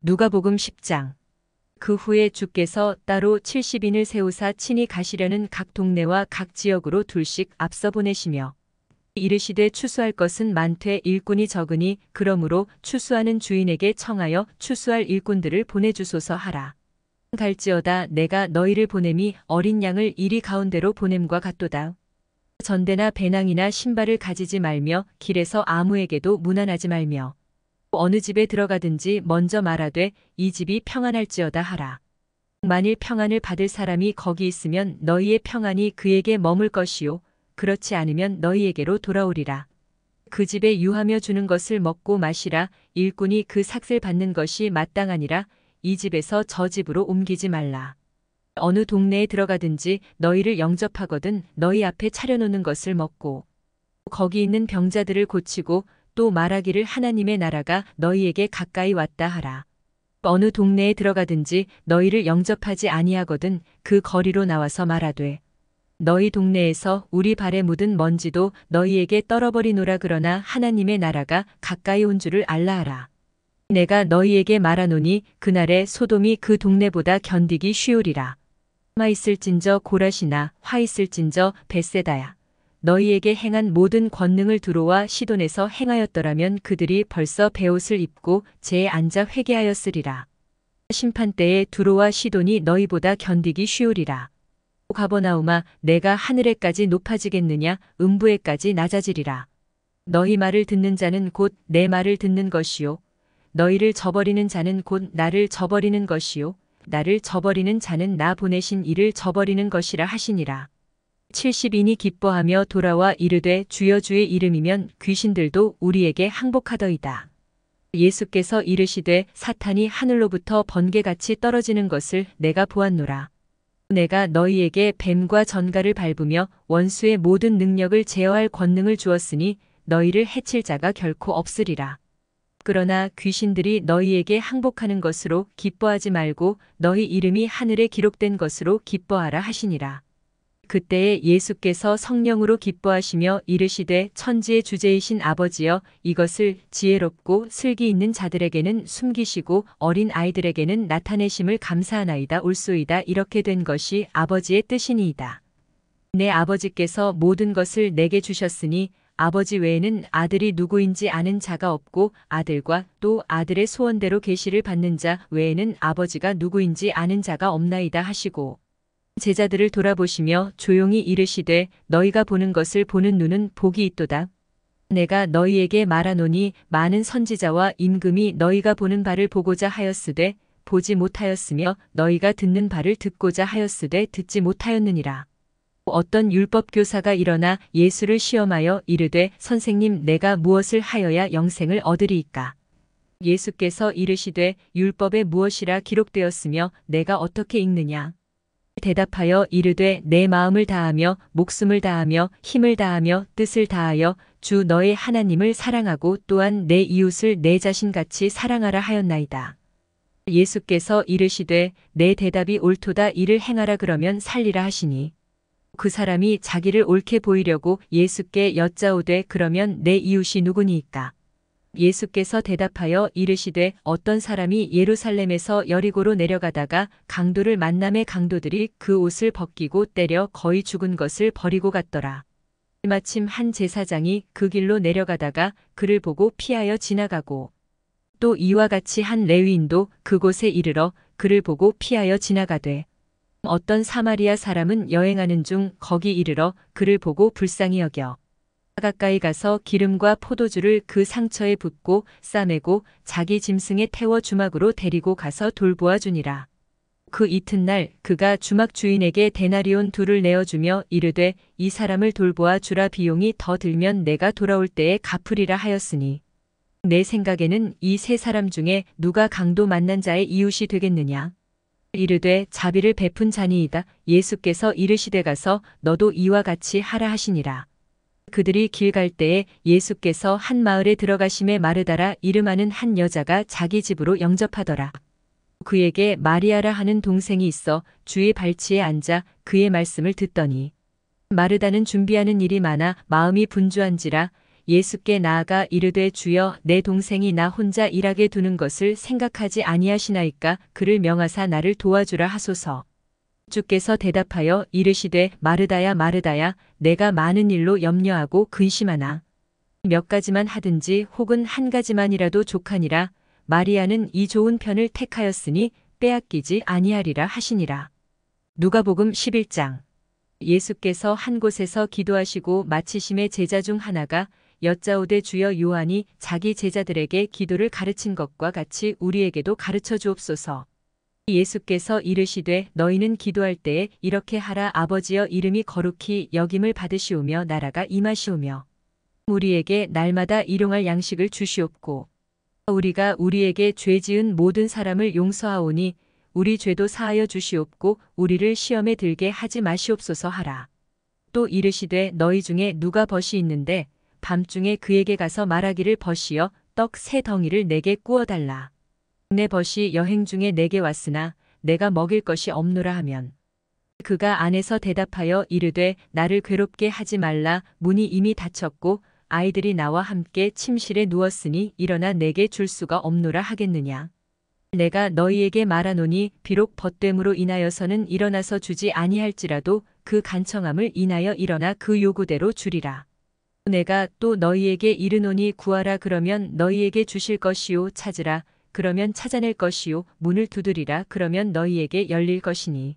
누가복음 10장. 그 후에 주께서 따로 70인을 세우사 친히 가시려는 각 동네와 각 지역으로 둘씩 앞서 보내시며 이르시되 추수할 것은 많되 일꾼이 적으니 그러므로 추수하는 주인에게 청하여 추수할 일꾼들을 보내주소서 하라. 갈지어다 내가 너희를 보냄이 어린 양을 이리 가운데로 보냄과 같도다. 전대나 배낭이나 신발을 가지지 말며 길에서 아무에게도 문안하지 말며 어느 집에 들어가든지 먼저 말하되 이 집이 평안할지어다 하라. 만일 평안을 받을 사람이 거기 있으면 너희의 평안이 그에게 머물 것이요 그렇지 않으면 너희에게로 돌아오리라. 그 집에 유하며 주는 것을 먹고 마시라. 일꾼이 그 삭슬 받는 것이 마땅하니라. 이 집에서 저 집으로 옮기지 말라. 어느 동네에 들어가든지 너희를 영접하거든 너희 앞에 차려놓는 것을 먹고 거기 있는 병자들을 고치고 또 말하기를 하나님의 나라가 너희에게 가까이 왔다 하라. 어느 동네에 들어가든지 너희를 영접하지 아니하거든 그 거리로 나와서 말하되 너희 동네에서 우리 발에 묻은 먼지도 너희에게 떨어버리노라. 그러나 하나님의 나라가 가까이 온 줄을 알라 하라. 내가 너희에게 말하노니 그날에 소돔이 그 동네보다 견디기 쉬우리라. 마 있을진저 고라시나 화 있을진저 벳세다야. 너희에게 행한 모든 권능을 두로와 시돈에서 행하였더라면 그들이 벌써 베옷을 입고 재에 앉아 회개하였으리라. 심판때에 두로와 시돈이 너희보다 견디기 쉬우리라. 가버나움아 내가 하늘에까지 높아지겠느냐 음부에까지 낮아지리라. 너희 말을 듣는 자는 곧 내 말을 듣는 것이요 너희를 저버리는 자는 곧 나를 저버리는 것이요 나를 저버리는 자는 나 보내신 이를 저버리는 것이라 하시니라. 70인이 기뻐하며 돌아와 이르되 주여 주의 이름이면 귀신들도 우리에게 항복하더이다. 예수께서 이르시되 사탄이 하늘로부터 번개같이 떨어지는 것을 내가 보았노라. 내가 너희에게 뱀과 전갈을 밟으며 원수의 모든 능력을 제어할 권능을 주었으니 너희를 해칠 자가 결코 없으리라. 그러나 귀신들이 너희에게 항복하는 것으로 기뻐하지 말고 너희 이름이 하늘에 기록된 것으로 기뻐하라 하시니라. 그때에 예수께서 성령으로 기뻐하시며 이르시되 천지의 주제이신 아버지여 이것을 지혜롭고 슬기 있는 자들에게는 숨기시고 어린 아이들에게는 나타내심을 감사하나이다. 옳소이다. 이렇게 된 것이 아버지의 뜻이니이다. 내 아버지께서 모든 것을 내게 주셨으니 아버지 외에는 아들이 누구인지 아는 자가 없고 아들과 또 아들의 소원대로 계시를 받는 자 외에는 아버지가 누구인지 아는 자가 없나이다 하시고 제자들을 돌아보시며 조용히 이르시되 너희가 보는 것을 보는 눈은 복이 있도다. 내가 너희에게 말하노니 많은 선지자와 임금이 너희가 보는 바를 보고자 하였으되 보지 못하였으며 너희가 듣는 바를 듣고자 하였으되 듣지 못하였느니라. 어떤 율법 교사가 일어나 예수를 시험하여 이르되 선생님 내가 무엇을 하여야 영생을 얻으리이까? 예수께서 이르시되 율법에 무엇이라 기록되었으며 내가 어떻게 읽느냐? 대답하여 이르되 내 마음을 다하며 목숨을 다하며 힘을 다하며 뜻을 다하여 주 너의 하나님을 사랑하고 또한 내 이웃을 내 자신같이 사랑하라 하였나이다. 예수께서 이르시되 내 대답이 옳도다. 이를 행하라. 그러면 살리라 하시니 그 사람이 자기를 옳게 보이려고 예수께 여짜오되 그러면 내 이웃이 누구니이까? 예수께서 대답하여 이르시되 어떤 사람이 예루살렘에서 여리고로 내려가다가 강도를 만남에 강도들이 그 옷을 벗기고 때려 거의 죽은 것을 버리고 갔더라. 마침 한 제사장이 그 길로 내려가다가 그를 보고 피하여 지나가고 또 이와 같이 한 레위인도 그곳에 이르러 그를 보고 피하여 지나가되 어떤 사마리아 사람은 여행하는 중 거기 이르러 그를 보고 불쌍히 여겨 가까이 가서 기름과 포도주를 그 상처에 붓고 싸매고 자기 짐승에 태워 주막으로 데리고 가서 돌보아 주니라. 그 이튿날 그가 주막 주인에게 데나리온 2를 내어주며 이르되 이 사람을 돌보아 주라. 비용이 더 들면 내가 돌아올 때에 갚으리라 하였으니 내 생각에는 이 세 사람 중에 누가 강도 만난 자의 이웃이 되겠느냐? 이르되 자비를 베푼 자니이다. 예수께서 이르시되 가서 너도 이와 같이 하라 하시니라. 그들이 길 갈 때에 예수께서 한 마을에 들어가심에 마르다라 이름하는 한 여자가 자기 집으로 영접하더라. 그에게 마리아라 하는 동생이 있어 주의 발치에 앉아 그의 말씀을 듣더니 마르다는 준비하는 일이 많아 마음이 분주한지라 예수께 나아가 이르되 주여 내 동생이 나 혼자 일하게 두는 것을 생각하지 아니하시나이까 그를 명하사 나를 도와주라 하소서. 주께서 대답하여 이르시되 마르다야 마르다야 내가 많은 일로 염려하고 근심하나 몇 가지만 하든지 혹은 한 가지만이라도 족하니라. 마리아는 이 좋은 편을 택하였으니 빼앗기지 아니하리라 하시니라. 누가복음 11장. 예수께서 한 곳에서 기도하시고 마치심에 제자 중 하나가 여짜오되 주여 요한이 자기 제자들에게 기도를 가르친 것과 같이 우리에게도 가르쳐 주옵소서. 예수께서 이르시되 너희는 기도할 때에 이렇게 하라. 아버지여 이름이 거룩히 여김을 받으시오며 나라가 임하시오며 우리에게 날마다 일용할 양식을 주시옵고 우리가 우리에게 죄 지은 모든 사람을 용서하오니 우리 죄도 사하여 주시옵고 우리를 시험에 들게 하지 마시옵소서 하라. 또 이르시되 너희 중에 누가 벗이 있는데 밤중에 그에게 가서 말하기를 벗이여 떡 3덩이를 내게 구워달라. 내 벗이 여행 중에 내게 왔으나 내가 먹일 것이 없노라 하면 그가 안에서 대답하여 이르되 나를 괴롭게 하지 말라. 문이 이미 닫혔고 아이들이 나와 함께 침실에 누웠으니 일어나 내게 줄 수가 없노라 하겠느냐. 내가 너희에게 말하노니 비록 벗됨으로 인하여서는 일어나서 주지 아니할지라도 그 간청함을 인하여 일어나 그 요구대로 주리라. 내가 또 너희에게 이르노니 구하라 그러면 너희에게 주실 것이요 찾으라 그러면 찾아낼 것이요 문을 두드리라 그러면 너희에게 열릴 것이니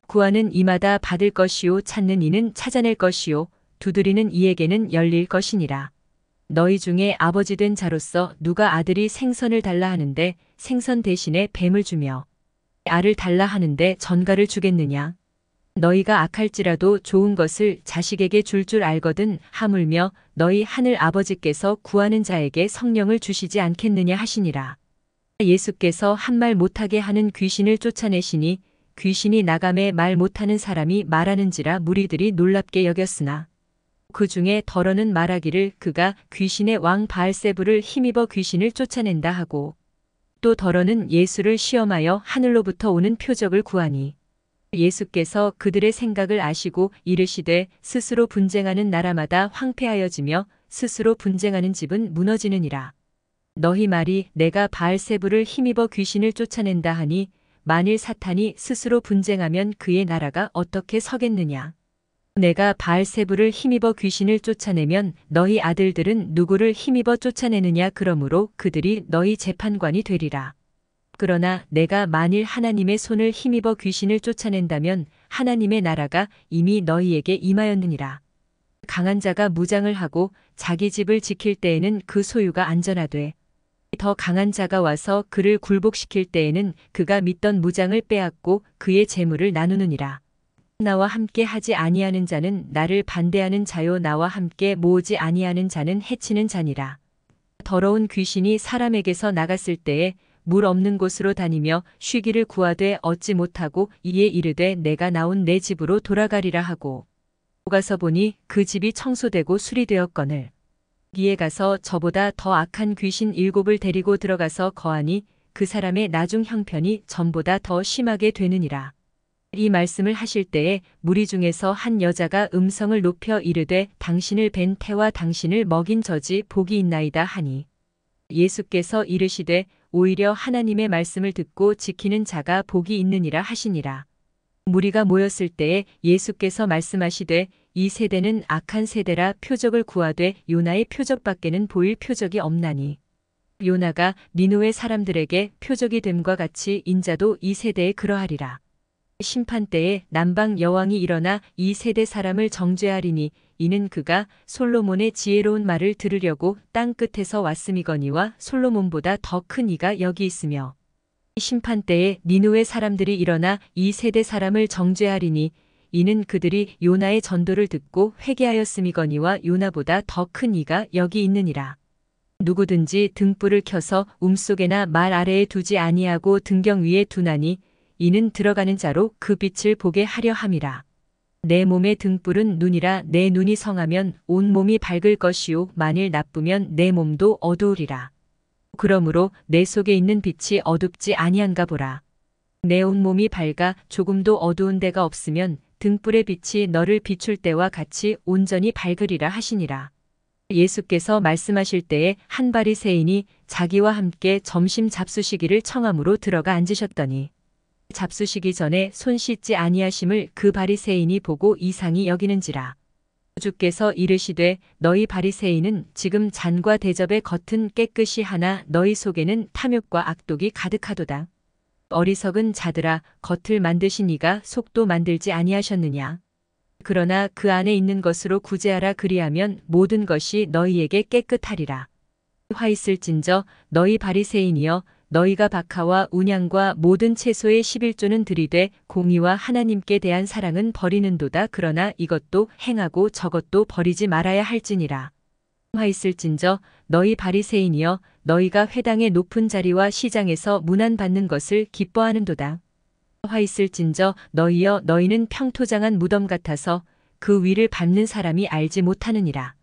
구하는 이마다 받을 것이요 찾는 이는 찾아낼 것이요 두드리는 이에게는 열릴 것이니라. 너희 중에 아버지 된 자로서 누가 아들이 생선을 달라 하는데 생선 대신에 뱀을 주며 알을 달라 하는데 전갈을 주겠느냐. 너희가 악할지라도 좋은 것을 자식에게 줄 알거든 하물며 너희 하늘 아버지께서 구하는 자에게 성령을 주시지 않겠느냐 하시니라. 예수께서 한 말 못하게 하는 귀신을 쫓아내시니 귀신이 나감에 말 못하는 사람이 말하는지라 무리들이 놀랍게 여겼으나 그 중에 더러는 말하기를 그가 귀신의 왕 바알세불을 힘입어 귀신을 쫓아낸다 하고 또 더러는 예수를 시험하여 하늘로부터 오는 표적을 구하니 예수께서 그들의 생각을 아시고 이르시되 스스로 분쟁하는 나라마다 황폐하여지며 스스로 분쟁하는 집은 무너지느니라. 너희 말이 내가 바알세불을 힘입어 귀신을 쫓아낸다 하니 만일 사탄이 스스로 분쟁하면 그의 나라가 어떻게 서겠느냐. 내가 바알세불을 힘입어 귀신을 쫓아내면 너희 아들들은 누구를 힘입어 쫓아내느냐. 그러므로 그들이 너희 재판관이 되리라. 그러나 내가 만일 하나님의 손을 힘입어 귀신을 쫓아낸다면 하나님의 나라가 이미 너희에게 임하였느니라. 강한 자가 무장을 하고 자기 집을 지킬 때에는 그 소유가 안전하되 더 강한 자가 와서 그를 굴복시킬 때에는 그가 믿던 무장을 빼앗고 그의 재물을 나누느니라. 나와 함께 하지 아니하는 자는 나를 반대하는 자요 나와 함께 모으지 아니하는 자는 해치는 자니라. 더러운 귀신이 사람에게서 나갔을 때에 물 없는 곳으로 다니며 쉬기를 구하되 얻지 못하고 이에 이르되 내가 나온 내 집으로 돌아가리라 하고 가서 보니 그 집이 청소되고 수리되었거늘 이에 가서 저보다 더 악한 귀신 7을 데리고 들어가서 거하니 그 사람의 나중 형편이 전보다 더 심하게 되느니라. 이 말씀을 하실 때에 무리 중에서 한 여자가 음성을 높여 이르되 당신을 뵌 태와 당신을 먹인 젖이 복이 있나이다 하니 예수께서 이르시되 오히려 하나님의 말씀을 듣고 지키는 자가 복이 있느니라 하시니라. 무리가 모였을 때에 예수께서 말씀하시되 이 세대는 악한 세대라 표적을 구하되 요나의 표적밖에는 보일 표적이 없나니 요나가 니느웨 사람들에게 표적이 됨과 같이 인자도 이 세대에 그러하리라. 심판 때에 남방 여왕이 일어나 이 세대 사람을 정죄하리니 이는 그가 솔로몬의 지혜로운 말을 들으려고 땅 끝에서 왔음이거니와 솔로몬보다 더 큰 이가 여기 있으며 심판 때에 니느웨 사람들이 일어나 이 세대 사람을 정죄하리니 이는 그들이 요나의 전도를 듣고 회개하였음이거니와 요나보다 더 큰 이가 여기 있느니라. 누구든지 등불을 켜서 움속에나 말 아래에 두지 아니하고 등경 위에 두나니 이는 들어가는 자로 그 빛을 보게 하려 함이라. 내 몸의 등불은 눈이라. 내 눈이 성하면 온 몸이 밝을 것이요 만일 나쁘면 내 몸도 어두우리라. 그러므로 내 속에 있는 빛이 어둡지 아니한가 보라. 내 온 몸이 밝아 조금도 어두운 데가 없으면 등불의 빛이 너를 비출 때와 같이 온전히 밝으리라 하시니라. 예수께서 말씀하실 때에 한 바리새인이 자기와 함께 점심 잡수시기를 청함으로 들어가 앉으셨더니 잡수시기 전에 손 씻지 아니하심을 그 바리새인이 보고 이상히 여기는지라. 주께서 이르시되 너희 바리새인은 지금 잔과 대접의 겉은 깨끗이 하나 너희 속에는 탐욕과 악독이 가득하도다. 어리석은 자들아, 겉을 만드신 이가 속도 만들지 아니하셨느냐. 그러나 그 안에 있는 것으로 구제하라. 그리하면 모든 것이 너희에게 깨끗하리라. 화 있을진저 너희 바리새인이여, 너희가 박하와 운양과 모든 채소의 11조는 들이되 공의와 하나님께 대한 사랑은 버리는도다. 그러나 이것도 행하고 저것도 버리지 말아야 할지니라. 화 있을진저 너희 바리새인이여, 너희가 회당의 높은 자리와 시장에서 문안받는 것을 기뻐하는도다. 화 있을진저 너희여, 너희는 평토장한 무덤 같아서 그 위를 밟는 사람이 알지 못하느니라.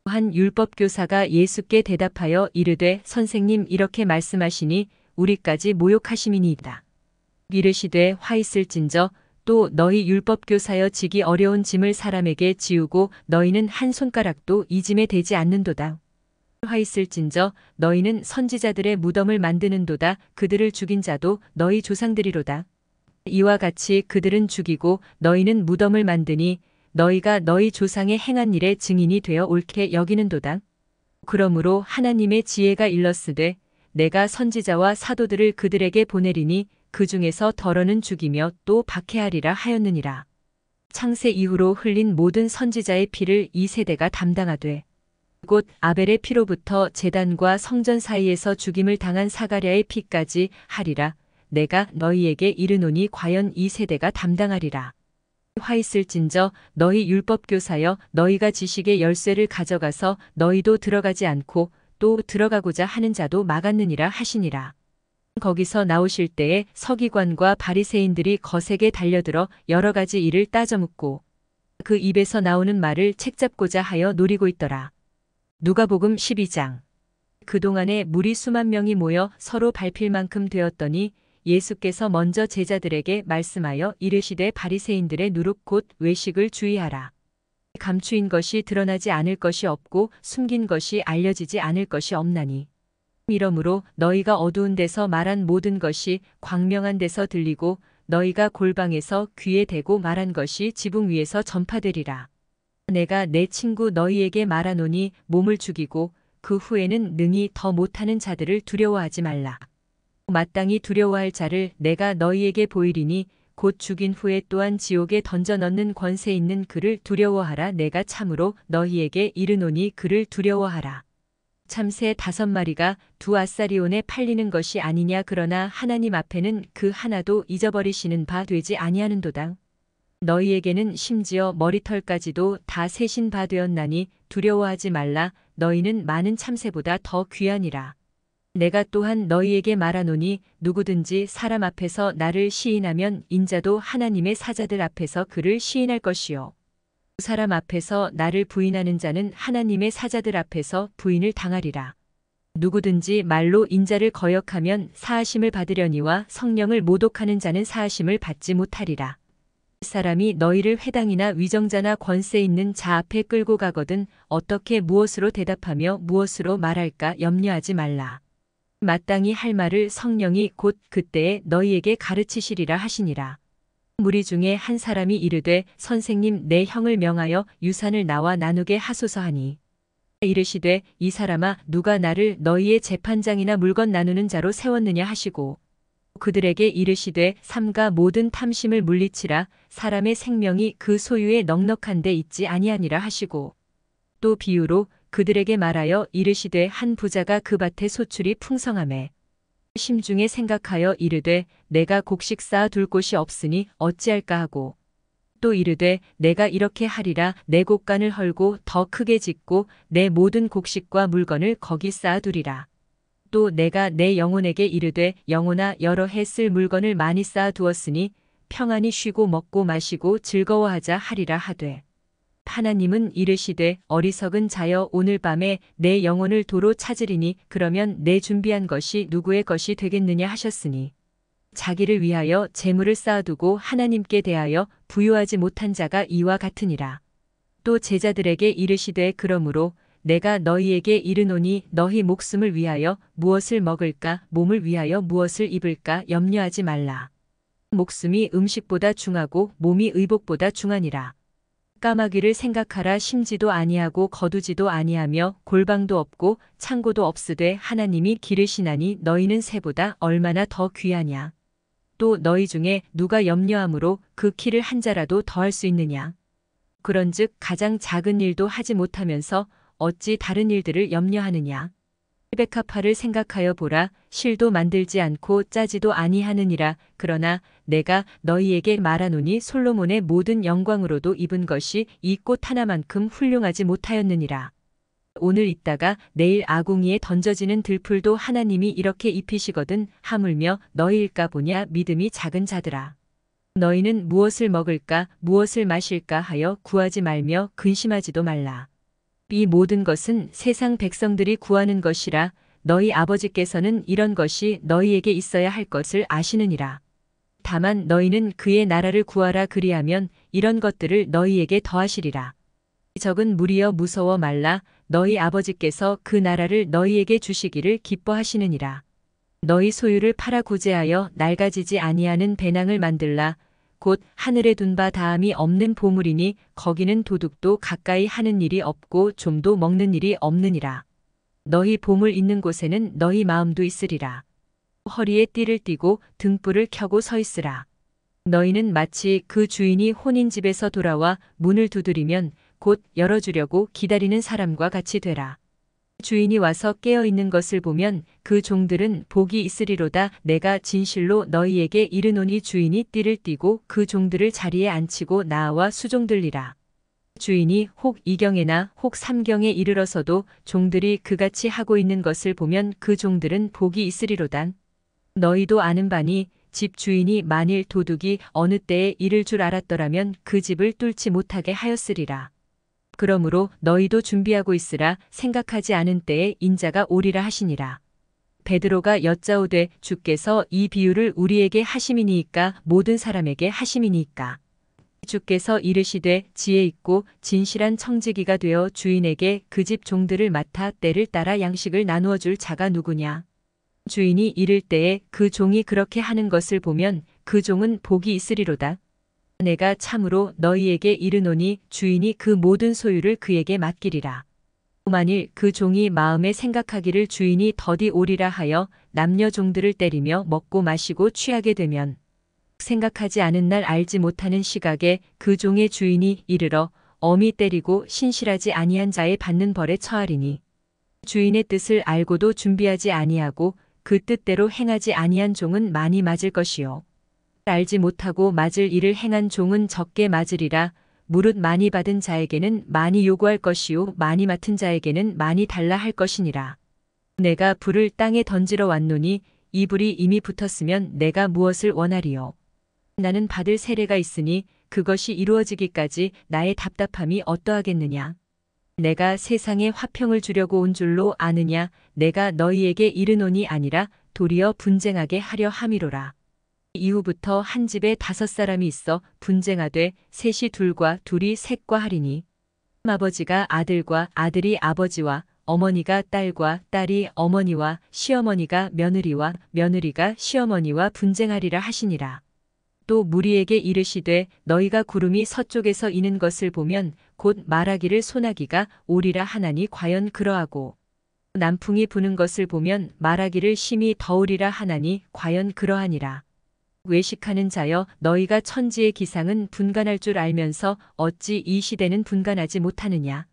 한 율법교사가 예수께 대답하여 이르되 선생님, 이렇게 말씀하시니 우리까지 모욕하심이니이다. 이르시되 화 있을진저 또 너희 율법교사여, 지기 어려운 짐을 사람에게 지우고 너희는 한 손가락도 이 짐에 대지 않는도다. 화 있을진저 너희는 선지자들의 무덤을 만드는도다. 그들을 죽인 자도 너희 조상들이로다. 이와 같이 그들은 죽이고 너희는 무덤을 만드니 너희가 너희 조상의 행한 일의 증인이 되어 옳게 여기는도다. 그러므로 하나님의 지혜가 일렀으되 내가 선지자와 사도들을 그들에게 보내리니 그 중에서 덜어는 죽이며 또 박해하리라 하였느니라. 창세 이후로 흘린 모든 선지자의 피를 이 세대가 담당하되 곧 아벨의 피로부터 제단과 성전 사이에서 죽임을 당한 사가랴의 피까지 하리라. 내가 너희에게 이르노니 과연 이 세대가 담당하리라. 화 있을진저 너희 율법교사여, 너희가 지식의 열쇠를 가져가서 너희도 들어가지 않고 또 들어가고자 하는 자도 막았느니라 하시니라. 거기서 나오실 때에 서기관과 바리새인들이 거세게 달려들어 여러 가지 일을 따져묻고 그 입에서 나오는 말을 책잡고자 하여 노리고 있더라. 누가복음 12장. 그동안에 무리 수만 명이 모여 서로 밟힐 만큼 되었더니 예수께서 먼저 제자들에게 말씀하여 이르시되 바리새인들의 누룩 곧 외식을 주의하라. 감추인 것이 드러나지 않을 것이 없고 숨긴 것이 알려지지 않을 것이 없나니. 이러므로 너희가 어두운 데서 말한 모든 것이 광명한 데서 들리고 너희가 골방에서 귀에 대고 말한 것이 지붕 위에서 전파되리라. 내가 내 친구 너희에게 말하노니 몸을 죽이고 그 후에는 능히 더 못하는 자들을 두려워하지 말라. 마땅히 두려워할 자를 내가 너희에게 보이리니 곧 죽인 후에 또한 지옥에 던져 넣는 권세 있는 그를 두려워하라. 내가 참으로 너희에게 이르노니 그를 두려워하라. 참새 5마리가 2아사리온에 팔리는 것이 아니냐. 그러나 하나님 앞에는 그 하나도 잊어버리시는 바 되지 아니하는도다. 너희에게는 심지어 머리털까지도 다 세신 바 되었나니 두려워하지 말라. 너희는 많은 참새보다 더 귀하니라. 내가 또한 너희에게 말하노니 누구든지 사람 앞에서 나를 시인하면 인자도 하나님의 사자들 앞에서 그를 시인할 것이요. 사람 앞에서 나를 부인하는 자는 하나님의 사자들 앞에서 부인을 당하리라. 누구든지 말로 인자를 거역하면 사하심을 받으려니와 성령을 모독하는 자는 사하심을 받지 못하리라. 사람이 너희를 회당이나 위정자나 권세 있는 자 앞에 끌고 가거든 어떻게 무엇으로 대답하며 무엇으로 말할까 염려하지 말라. 마땅히 할 말을 성령이 곧 그때에 너희에게 가르치시리라 하시니라. 무리 중에 한 사람이 이르되 선생님, 내 형을 명하여 유산을 나와 나누게 하소서 하니 이르시되 이 사람아, 누가 나를 너희의 재판장이나 물건 나누는 자로 세웠느냐 하시고 그들에게 이르시되 삼가 모든 탐심을 물리치라. 사람의 생명이 그 소유에 넉넉한 데 있지 아니하니라 하시고 또 비유로 그들에게 말하여 이르시되 한 부자가 그 밭에 소출이 풍성하매 심중에 생각하여 이르되 내가 곡식 쌓아 둘 곳이 없으니 어찌할까 하고 또 이르되 내가 이렇게 하리라. 내 곡간을 헐고 더 크게 짓고 내 모든 곡식과 물건을 거기 쌓아 두리라. 또 내가 내 영혼에게 이르되 영혼아, 여러 해 쓸 물건을 많이 쌓아 두었으니 평안히 쉬고 먹고 마시고 즐거워하자 하리라 하되 하나님은 이르시되 어리석은 자여, 오늘 밤에 내 영혼을 도로 찾으리니 그러면 내 준비한 것이 누구의 것이 되겠느냐 하셨으니 자기를 위하여 재물을 쌓아두고 하나님께 대하여 부유하지 못한 자가 이와 같으니라. 또 제자들에게 이르시되 그러므로 내가 너희에게 이르노니 너희 목숨을 위하여 무엇을 먹을까 몸을 위하여 무엇을 입을까 염려하지 말라. 목숨이 음식보다 중하고 몸이 의복보다 중하니라. 까마귀를 생각하라. 심지도 아니하고 거두지도 아니하며 골방도 없고 창고도 없으되 하나님이 기르시나니 너희는 새보다 얼마나 더 귀하냐. 또 너희 중에 누가 염려함으로 그 키를 한 자라도 더할 수 있느냐. 그런즉 가장 작은 일도 하지 못하면서 어찌 다른 일들을 염려하느냐. 레베카파를 생각하여 보라. 실도 만들지 않고 짜지도 아니하느니라. 그러나 내가 너희에게 말하노니 솔로몬의 모든 영광으로도 입은 것이 이 꽃 하나만큼 훌륭하지 못하였느니라. 오늘 있다가 내일 아궁이에 던져지는 들풀도 하나님이 이렇게 입히시거든 하물며 너희일까 보냐. 믿음이 작은 자들아. 너희는 무엇을 먹을까 무엇을 마실까 하여 구하지 말며 근심하지도 말라. 이 모든 것은 세상 백성들이 구하는 것이라. 너희 아버지께서는 이런 것이 너희에게 있어야 할 것을 아시느니라. 다만 너희는 그의 나라를 구하라. 그리하면 이런 것들을 너희에게 더하시리라. 적은 무리여 무서워 말라. 너희 아버지께서 그 나라를 너희에게 주시기를 기뻐하시느니라. 너희 소유를 팔아 구제하여 낡아지지 아니하는 배낭을 만들라. 곧 하늘에 둔 바 다함이 없는 보물이니 거기는 도둑도 가까이 하는 일이 없고 좀도 먹는 일이 없느니라. 너희 보물 있는 곳에는 너희 마음도 있으리라. 허리에 띠를 띠고 등불을 켜고 서 있으라. 너희는 마치 그 주인이 혼인집에서 돌아와 문을 두드리면 곧 열어주려고 기다리는 사람과 같이 되라. 주인이 와서 깨어있는 것을 보면 그 종들은 복이 있으리로다. 내가 진실로 너희에게 이르노니 주인이 띠를 띠고 그 종들을 자리에 앉히고 나와 수종들리라. 주인이 혹 2경에나 혹 3경에 이르러서도 종들이 그같이 하고 있는 것을 보면 그 종들은 복이 있으리로다. 너희도 아는 바니 집 주인이 만일 도둑이 어느 때에 이를 줄 알았더라면 그 집을 뚫지 못하게 하였으리라. 그러므로 너희도 준비하고 있으라. 생각하지 않은 때에 인자가 오리라 하시니라. 베드로가 여짜오되 주께서 이 비유를 우리에게 하심이니이까 모든 사람에게 하심이니이까. 주께서 이르시되 지혜 있고 진실한 청지기가 되어 주인에게 그 집 종들을 맡아 때를 따라 양식을 나누어 줄 자가 누구냐. 주인이 이를 때에 그 종이 그렇게 하는 것을 보면 그 종은 복이 있으리로다. 내가 참으로 너희에게 이르노니 주인이 그 모든 소유를 그에게 맡기리라. 만일 그 종이 마음에 생각하기를 주인이 더디 오리라 하여 남녀 종들을 때리며 먹고 마시고 취하게 되면 생각하지 않은 날 알지 못하는 시각에 그 종의 주인이 이르러 엄히 때리고 신실하지 아니한 자의 받는 벌에 처하리니 주인의 뜻을 알고도 준비하지 아니하고 그 뜻대로 행하지 아니한 종은 많이 맞을 것이요. 알지 못하고 맞을 일을 행한 종은 적게 맞으리라. 무릇 많이 받은 자에게는 많이 요구할 것이요 많이 맡은 자에게는 많이 달라 할 것이니라. 내가 불을 땅에 던지러 왔노니 이 불이 이미 붙었으면 내가 무엇을 원하리요. 나는 받을 세례가 있으니 그것이 이루어지기까지 나의 답답함이 어떠하겠느냐. 내가 세상에 화평을 주려고 온 줄로 아느냐. 내가 너희에게 이르노니 아니라 도리어 분쟁하게 하려 함이로라. 이후부터 한 집에 5사람이 있어 분쟁하되 셋이 둘과 둘이 셋과 하리니 아버지가 아들과 아들이 아버지와 어머니가 딸과 딸이 어머니와 시어머니가 며느리와 며느리가 시어머니와 분쟁하리라 하시니라. 또 무리에게 이르시되 너희가 구름이 서쪽에서 이는 것을 보면 곧 말하기를 소나기가 오리라 하나니 과연 그러하고 남풍이 부는 것을 보면 말하기를 심히 더우리라 하나니 과연 그러하니라. 외식하는 자여 너희가 천지의 기상은 분간할 줄 알면서 어찌 이 시대는 분간하지 못하느냐.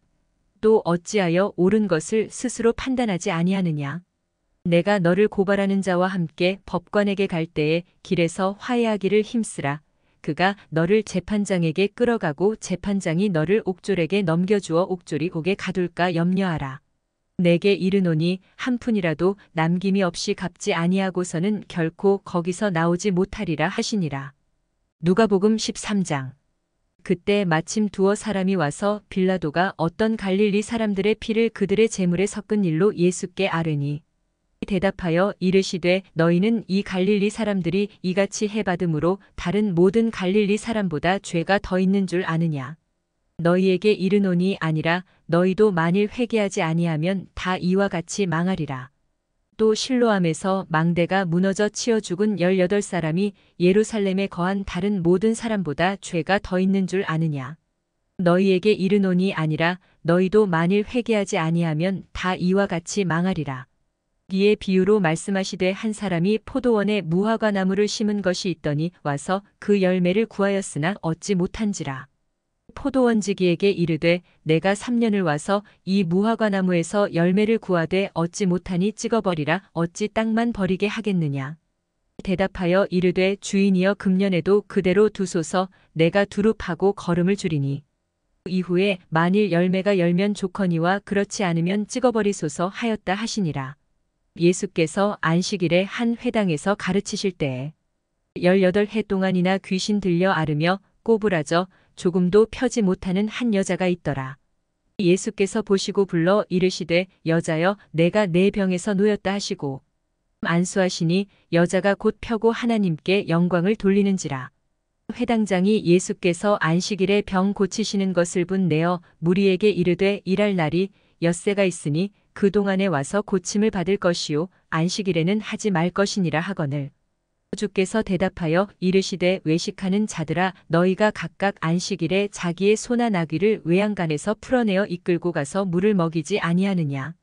또 어찌하여 옳은 것을 스스로 판단하지 아니하느냐. 내가 너를 고발하는 자와 함께 법관에게 갈 때에 길에서 화해하기를 힘쓰라. 그가 너를 재판장에게 끌어가고 재판장이 너를 옥졸에게 넘겨주어 옥졸이 옥에 가둘까 염려하라. 내게 이르노니 한 푼이라도 남김이 없이 갚지 아니하고서는 결코 거기서 나오지 못하리라 하시니라. 누가복음 13장. 그때 마침 두어 사람이 와서 빌라도가 어떤 갈릴리 사람들의 피를 그들의 제물에 섞은 일로 예수께 아뢰니 대답하여 이르시되 너희는 이 갈릴리 사람들이 이같이 해받음으로 다른 모든 갈릴리 사람보다 죄가 더 있는 줄 아느냐. 너희에게 이르노니 아니라 너희도 만일 회개하지 아니하면 다 이와 같이 망하리라. 또 실로암에서 망대가 무너져 치어 죽은 18사람이 예루살렘에 거한 다른 모든 사람보다 죄가 더 있는 줄 아느냐. 너희에게 이르노니 아니라 너희도 만일 회개하지 아니하면 다 이와 같이 망하리라. 이에 비유로 말씀하시되 한 사람이 포도원에 무화과 나무를 심은 것이 있더니 와서 그 열매를 구하였으나 얻지 못한지라. 포도원지기에게 이르되 내가 3년을 와서 이 무화과 나무에서 열매를 구하되 얻지 못하니 찍어버리라. 어찌 땅만 버리게 하겠느냐. 대답하여 이르되 주인이여 금년에도 그대로 두소서. 내가 두릅하고 거름을 주리니 이후에 만일 열매가 열면 좋거니와 그렇지 않으면 찍어버리소서 하였다 하시니라. 예수께서 안식일에 한 회당에서 가르치실 때에 18해 동안이나 귀신 들려 앓으며 꼬부라져 조금도 펴지 못하는 한 여자가 있더라. 예수께서 보시고 불러 이르시되 여자여 내가 내 병에서 놓였다 하시고 안수하시니 여자가 곧 펴고 하나님께 영광을 돌리는지라. 회당장이 예수께서 안식일에 병 고치시는 것을 본 내어 무리에게 이르되 일할 날이 엿새가 있으니 그 동안에 와서 고침을 받을 것이요 안식일에는 하지 말 것이니라 하거늘. 주께서 대답하여 이르시되 외식하는 자들아 너희가 각각 안식일에 자기의 소나 나귀를 외양간에서 풀어내어 이끌고 가서 물을 먹이지 아니하느냐.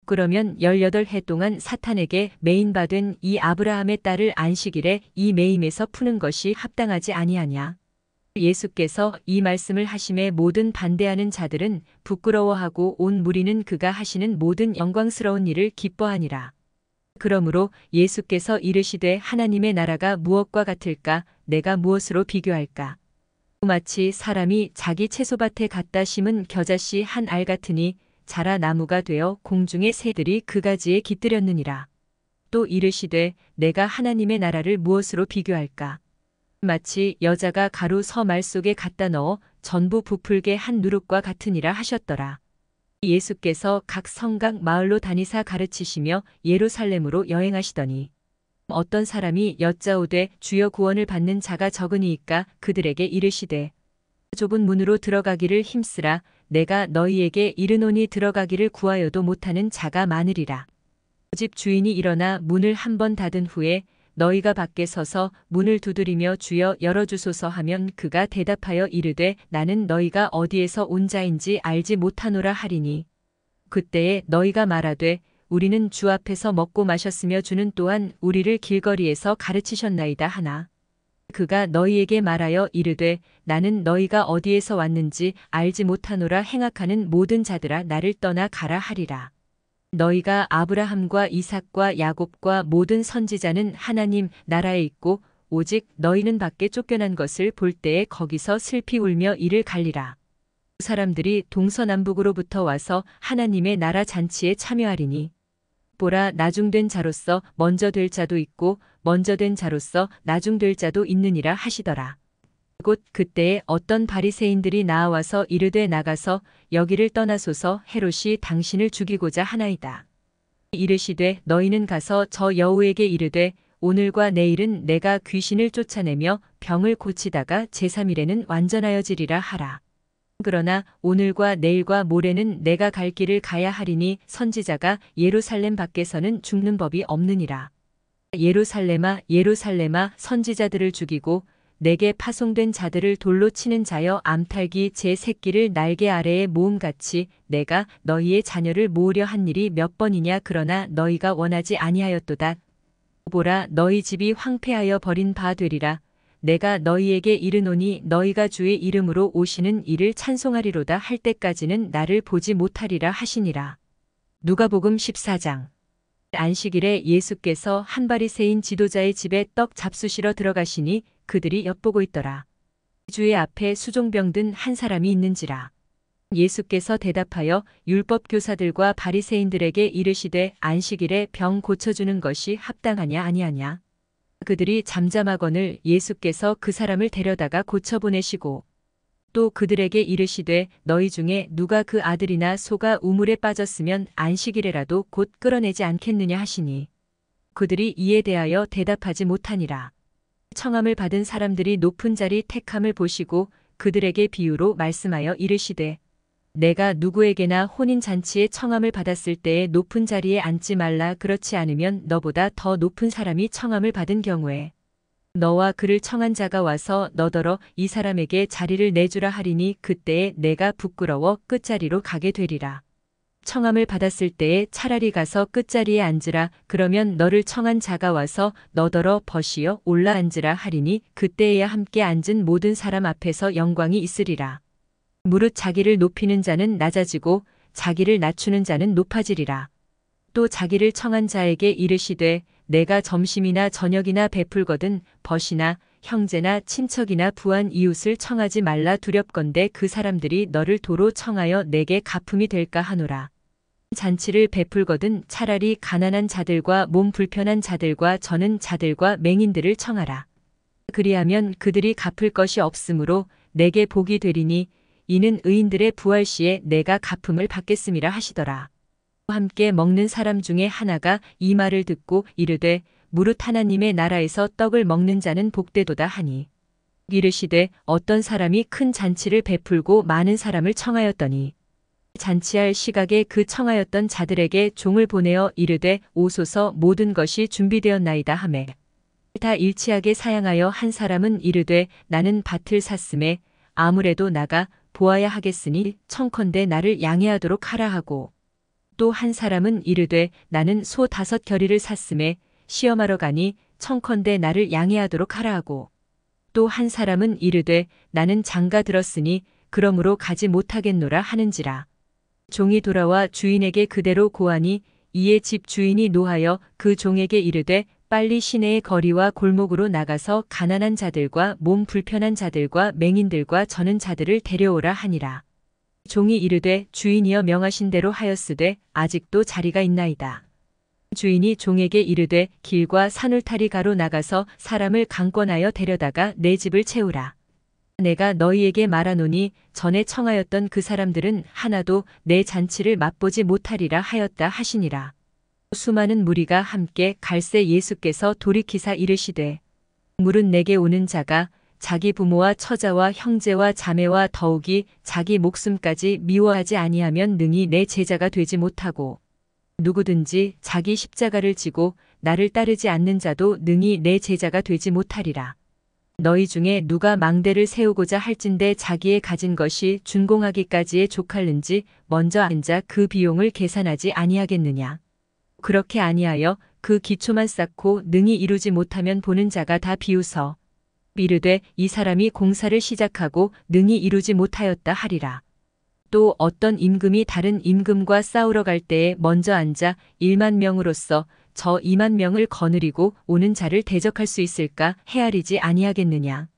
그러면 18해 동안 사탄에게 매인받은 이 아브라함의 딸을 안식일에 이 매임에서 푸는 것이 합당하지 아니하냐. 예수께서 이 말씀을 하심에 모든 반대하는 자들은 부끄러워하고 온 무리는 그가 하시는 모든 영광스러운 일을 기뻐하니라. 그러므로 예수께서 이르시되 하나님의 나라가 무엇과 같을까? 내가 무엇으로 비교할까? 마치 사람이 자기 채소밭에 갖다 심은 겨자씨 한 알 같으니 자라 나무가 되어 공중의 새들이 그 가지에 깃들였느니라. 또 이르시되 내가 하나님의 나라를 무엇으로 비교할까? 마치 여자가 가루 서말 속에 갖다 넣어 전부 부풀게 한 누룩과 같으니라 하셨더라. 예수께서 각 성각 마을로 다니사 가르치시며 예루살렘으로 여행하시더니 어떤 사람이 여짜오되 주여 구원을 받는 자가 적으니이까 그들에게 이르시되 좁은 문으로 들어가기를 힘쓰라. 내가 너희에게 이르노니 들어가기를 구하여도 못하는 자가 많으리라. 집 주인이 일어나 문을 한 번 닫은 후에 너희가 밖에 서서 문을 두드리며 주여 열어주소서 하면 그가 대답하여 이르되 나는 너희가 어디에서 온 자인지 알지 못하노라 하리니 그때에 너희가 말하되 우리는 주 앞에서 먹고 마셨으며 주는 또한 우리를 길거리에서 가르치셨나이다 하나 그가 너희에게 말하여 이르되 나는 너희가 어디에서 왔는지 알지 못하노라 행악하는 모든 자들아 나를 떠나 가라 하리라. 너희가 아브라함과 이삭과 야곱과 모든 선지자는 하나님 나라에 있고 오직 너희는 밖에 쫓겨난 것을 볼 때에 거기서 슬피 울며 이를 갈리라. 사람들이 동서남북으로부터 와서 하나님의 나라 잔치에 참여하리니 보라 나중된 자로서 먼저 될 자도 있고 먼저 된 자로서 나중될 자도 있느니라 하시더라. 곧 그때에 어떤 바리새인들이 나와서 이르되 나가서 여기를 떠나소서 헤롯이 당신을 죽이고자 하나이다. 이르시되 너희는 가서 저 여우에게 이르되 오늘과 내일은 내가 귀신을 쫓아내며 병을 고치다가 제3일에는 완전하여지리라 하라. 그러나 오늘과 내일과 모레는 내가 갈 길을 가야 하리니 선지자가 예루살렘 밖에서는 죽는 법이 없느니라. 예루살렘아 예루살렘아 선지자들을 죽이고 내게 파송된 자들을 돌로 치는 자여 암탉이 제 새끼를 날개 아래에 모음같이 내가 너희의 자녀를 모으려 한 일이 몇 번이냐 그러나 너희가 원하지 아니하였도다. 보라 너희 집이 황폐하여 버린 바 되리라. 내가 너희에게 이르노니 너희가 주의 이름으로 오시는 이를 찬송하리로다 할 때까지는 나를 보지 못하리라 하시니라. 누가복음 14장. 안식일에 예수께서 한 바리새인 지도자의 집에 떡 잡수시러 들어가시니 그들이 엿보고 있더라. 주의 앞에 수종병 든 한 사람이 있는지라. 예수께서 대답하여 율법 교사들과 바리새인들에게 이르시되 안식일에 병 고쳐주는 것이 합당하냐 아니하냐. 그들이 잠잠하거늘 예수께서 그 사람을 데려다가 고쳐보내시고 또 그들에게 이르시되 너희 중에 누가 그 아들이나 소가 우물에 빠졌으면 안식일에라도 곧 끌어내지 않겠느냐 하시니 그들이 이에 대하여 대답하지 못하니라. 청함을 받은 사람들이 높은 자리 택함을 보시고 그들에게 비유로 말씀하여 이르시되 내가 누구에게나 혼인잔치에 청함을 받았을 때에 높은 자리에 앉지 말라. 그렇지 않으면 너보다 더 높은 사람이 청함을 받은 경우에 너와 그를 청한 자가 와서 너더러 이 사람에게 자리를 내주라 하리니 그때에 내가 부끄러워 끝자리로 가게 되리라. 청함을 받았을 때에 차라리 가서 끝자리에 앉으라. 그러면 너를 청한 자가 와서 너더러 벗이어 올라 앉으라 하리니 그때에야 함께 앉은 모든 사람 앞에서 영광이 있으리라. 무릇 자기를 높이는 자는 낮아지고 자기를 낮추는 자는 높아지리라. 또 자기를 청한 자에게 이르시되 내가 점심이나 저녁이나 베풀거든 벗이나 형제나 친척이나 부한 이웃을 청하지 말라. 두렵건대 그 사람들이 너를 도로 청하여 내게 갚음이 될까 하노라. 잔치를 베풀거든 차라리 가난한 자들과 몸 불편한 자들과 저는 자들과 맹인들을 청하라. 그리하면 그들이 갚을 것이 없으므로 내게 복이 되리니 이는 의인들의 부활 시에 내가 갚음을 받겠음이라 하시더라. 함께 먹는 사람 중에 하나가 이 말을 듣고 이르되 무릇 하나님의 나라에서 떡을 먹는 자는 복되도다 하니 이르시되 어떤 사람이 큰 잔치를 베풀고 많은 사람을 청하였더니 잔치할 시각에 그 청하였던 자들에게 종을 보내어 이르되 오소서 모든 것이 준비되었나이다 하매 다 일치하게 사양하여 한 사람은 이르되 나는 밭을 샀음에 아무래도 나가 보아야 하겠으니 청컨대 나를 양해하도록 하라 하고 또 한 사람은 이르되 나는 소 5겨리를 샀음에 시험하러 가니 청컨대 나를 양해하도록 하라 하고 또 한 사람은 이르되 나는 장가 들었으니 그러므로 가지 못하겠노라 하는지라. 종이 돌아와 주인에게 그대로 고하니 이에 집 주인이 노하여 그 종에게 이르되 빨리 시내의 거리와 골목으로 나가서 가난한 자들과 몸 불편한 자들과 맹인들과 저는 자들을 데려오라 하니라. 종이 이르되 주인이여 명하신 대로 하였으되 아직도 자리가 있나이다. 주인이 종에게 이르되 길과 산울타리 가로 나가서 사람을 강권하여 데려다가 내 집을 채우라. 내가 너희에게 말하노니 전에 청하였던 그 사람들은 하나도 내 잔치를 맛보지 못하리라 하였다 하시니라. 수많은 무리가 함께 갈새 예수께서 돌이키사 이르시되 물은 내게 오는 자가 자기 부모와 처자와 형제와 자매와 더욱이 자기 목숨까지 미워하지 아니하면 능히 내 제자가 되지 못하고 누구든지 자기 십자가를 지고 나를 따르지 않는 자도 능히 내 제자가 되지 못하리라. 너희 중에 누가 망대를 세우고자 할진대 자기의 가진 것이 준공하기까지에 족할는지 먼저 앉아 그 비용을 계산하지 아니하겠느냐. 그렇게 아니하여 그 기초만 쌓고 능히 이루지 못하면 보는 자가 다 비웃어 이르되 이 사람이 공사를 시작하고 능히 이루지 못하였다 하리라. 또 어떤 임금이 다른 임금과 싸우러 갈 때에 먼저 앉아 1만 명으로서 저 2만 명을 거느리고 오는 자를 대적할 수 있을까 헤아리지 아니하겠느냐.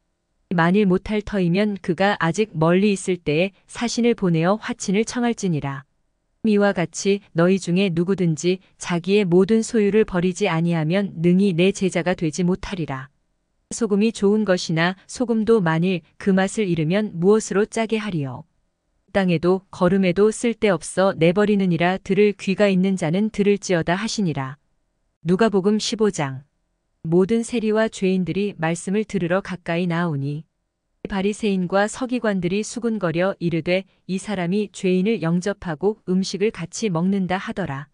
만일 못할 터이면 그가 아직 멀리 있을 때에 사신을 보내어 화친을 청할지니라. 이와 같이 너희 중에 누구든지 자기의 모든 소유를 버리지 아니하면 능히 내 제자가 되지 못하리라. 소금이 좋은 것이나 소금도 만일 그 맛을 잃으면 무엇으로 짜게 하리요. 땅에도 거름에도 쓸데없어 내버리느니라. 들을 귀가 있는 자는 들을지어다 하시니라. 누가복음 15장. 모든 세리와 죄인들이 말씀을 들으러 가까이 나오니 바리새인과 서기관들이 수군거려 이르되 이 사람이 죄인을 영접하고 음식을 같이 먹는다 하더라.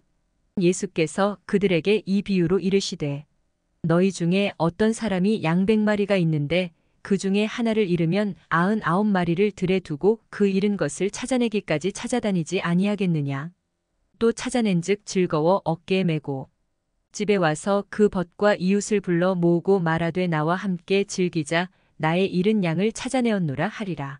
예수께서 그들에게 이 비유로 이르시되 너희 중에 어떤 사람이 양 100마리가 있는데 그 중에 하나를 잃으면 99마리를 들에 두고 그 잃은 것을 찾아내기까지 찾아다니지 아니하겠느냐. 또 찾아낸즉 즐거워 어깨에 메고 집에 와서 그 벗과 이웃을 불러 모으고 말하되 나와 함께 즐기자. 나의 잃은 양을 찾아내었노라 하리라.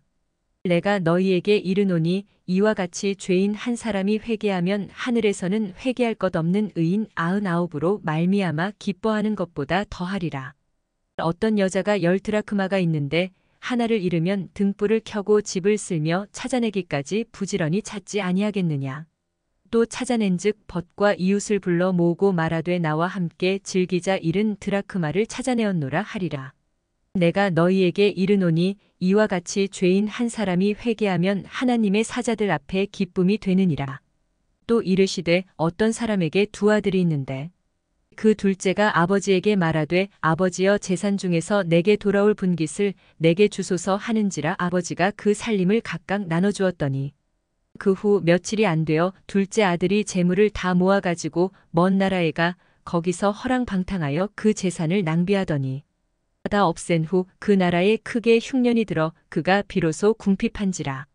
내가 너희에게 이르노니 이와 같이 죄인 한 사람이 회개하면 하늘에서는 회개할 것 없는 의인 99으로 말미암아 기뻐하는 것보다 더하리라. 어떤 여자가 10드라크마가 있는데 하나를 잃으면 등불을 켜고 집을 쓸며 찾아내기까지 부지런히 찾지 아니하겠느냐. 또 찾아낸즉 벗과 이웃을 불러 모으고 말하되 나와 함께 즐기자. 잃은 드라크마를 찾아내었노라 하리라. 내가 너희에게 이르노니 이와 같이 죄인 한 사람이 회개하면 하나님의 사자들 앞에 기쁨이 되느니라. 또 이르시되 어떤 사람에게 2 아들이 있는데 그 둘째가 아버지에게 말하되 아버지여 재산 중에서 내게 돌아올 분깃을 내게 주소서 하는지라 아버지가 그 살림을 각각 나눠주었더니 그 후 며칠이 안 되어 둘째 아들이 재물을 다 모아가지고 먼 나라에 가 거기서 허랑방탕하여 그 재산을 낭비하더니 다 없앤 후 그 나라에 크게 흉년이 들어 그가 비로소 궁핍한지라.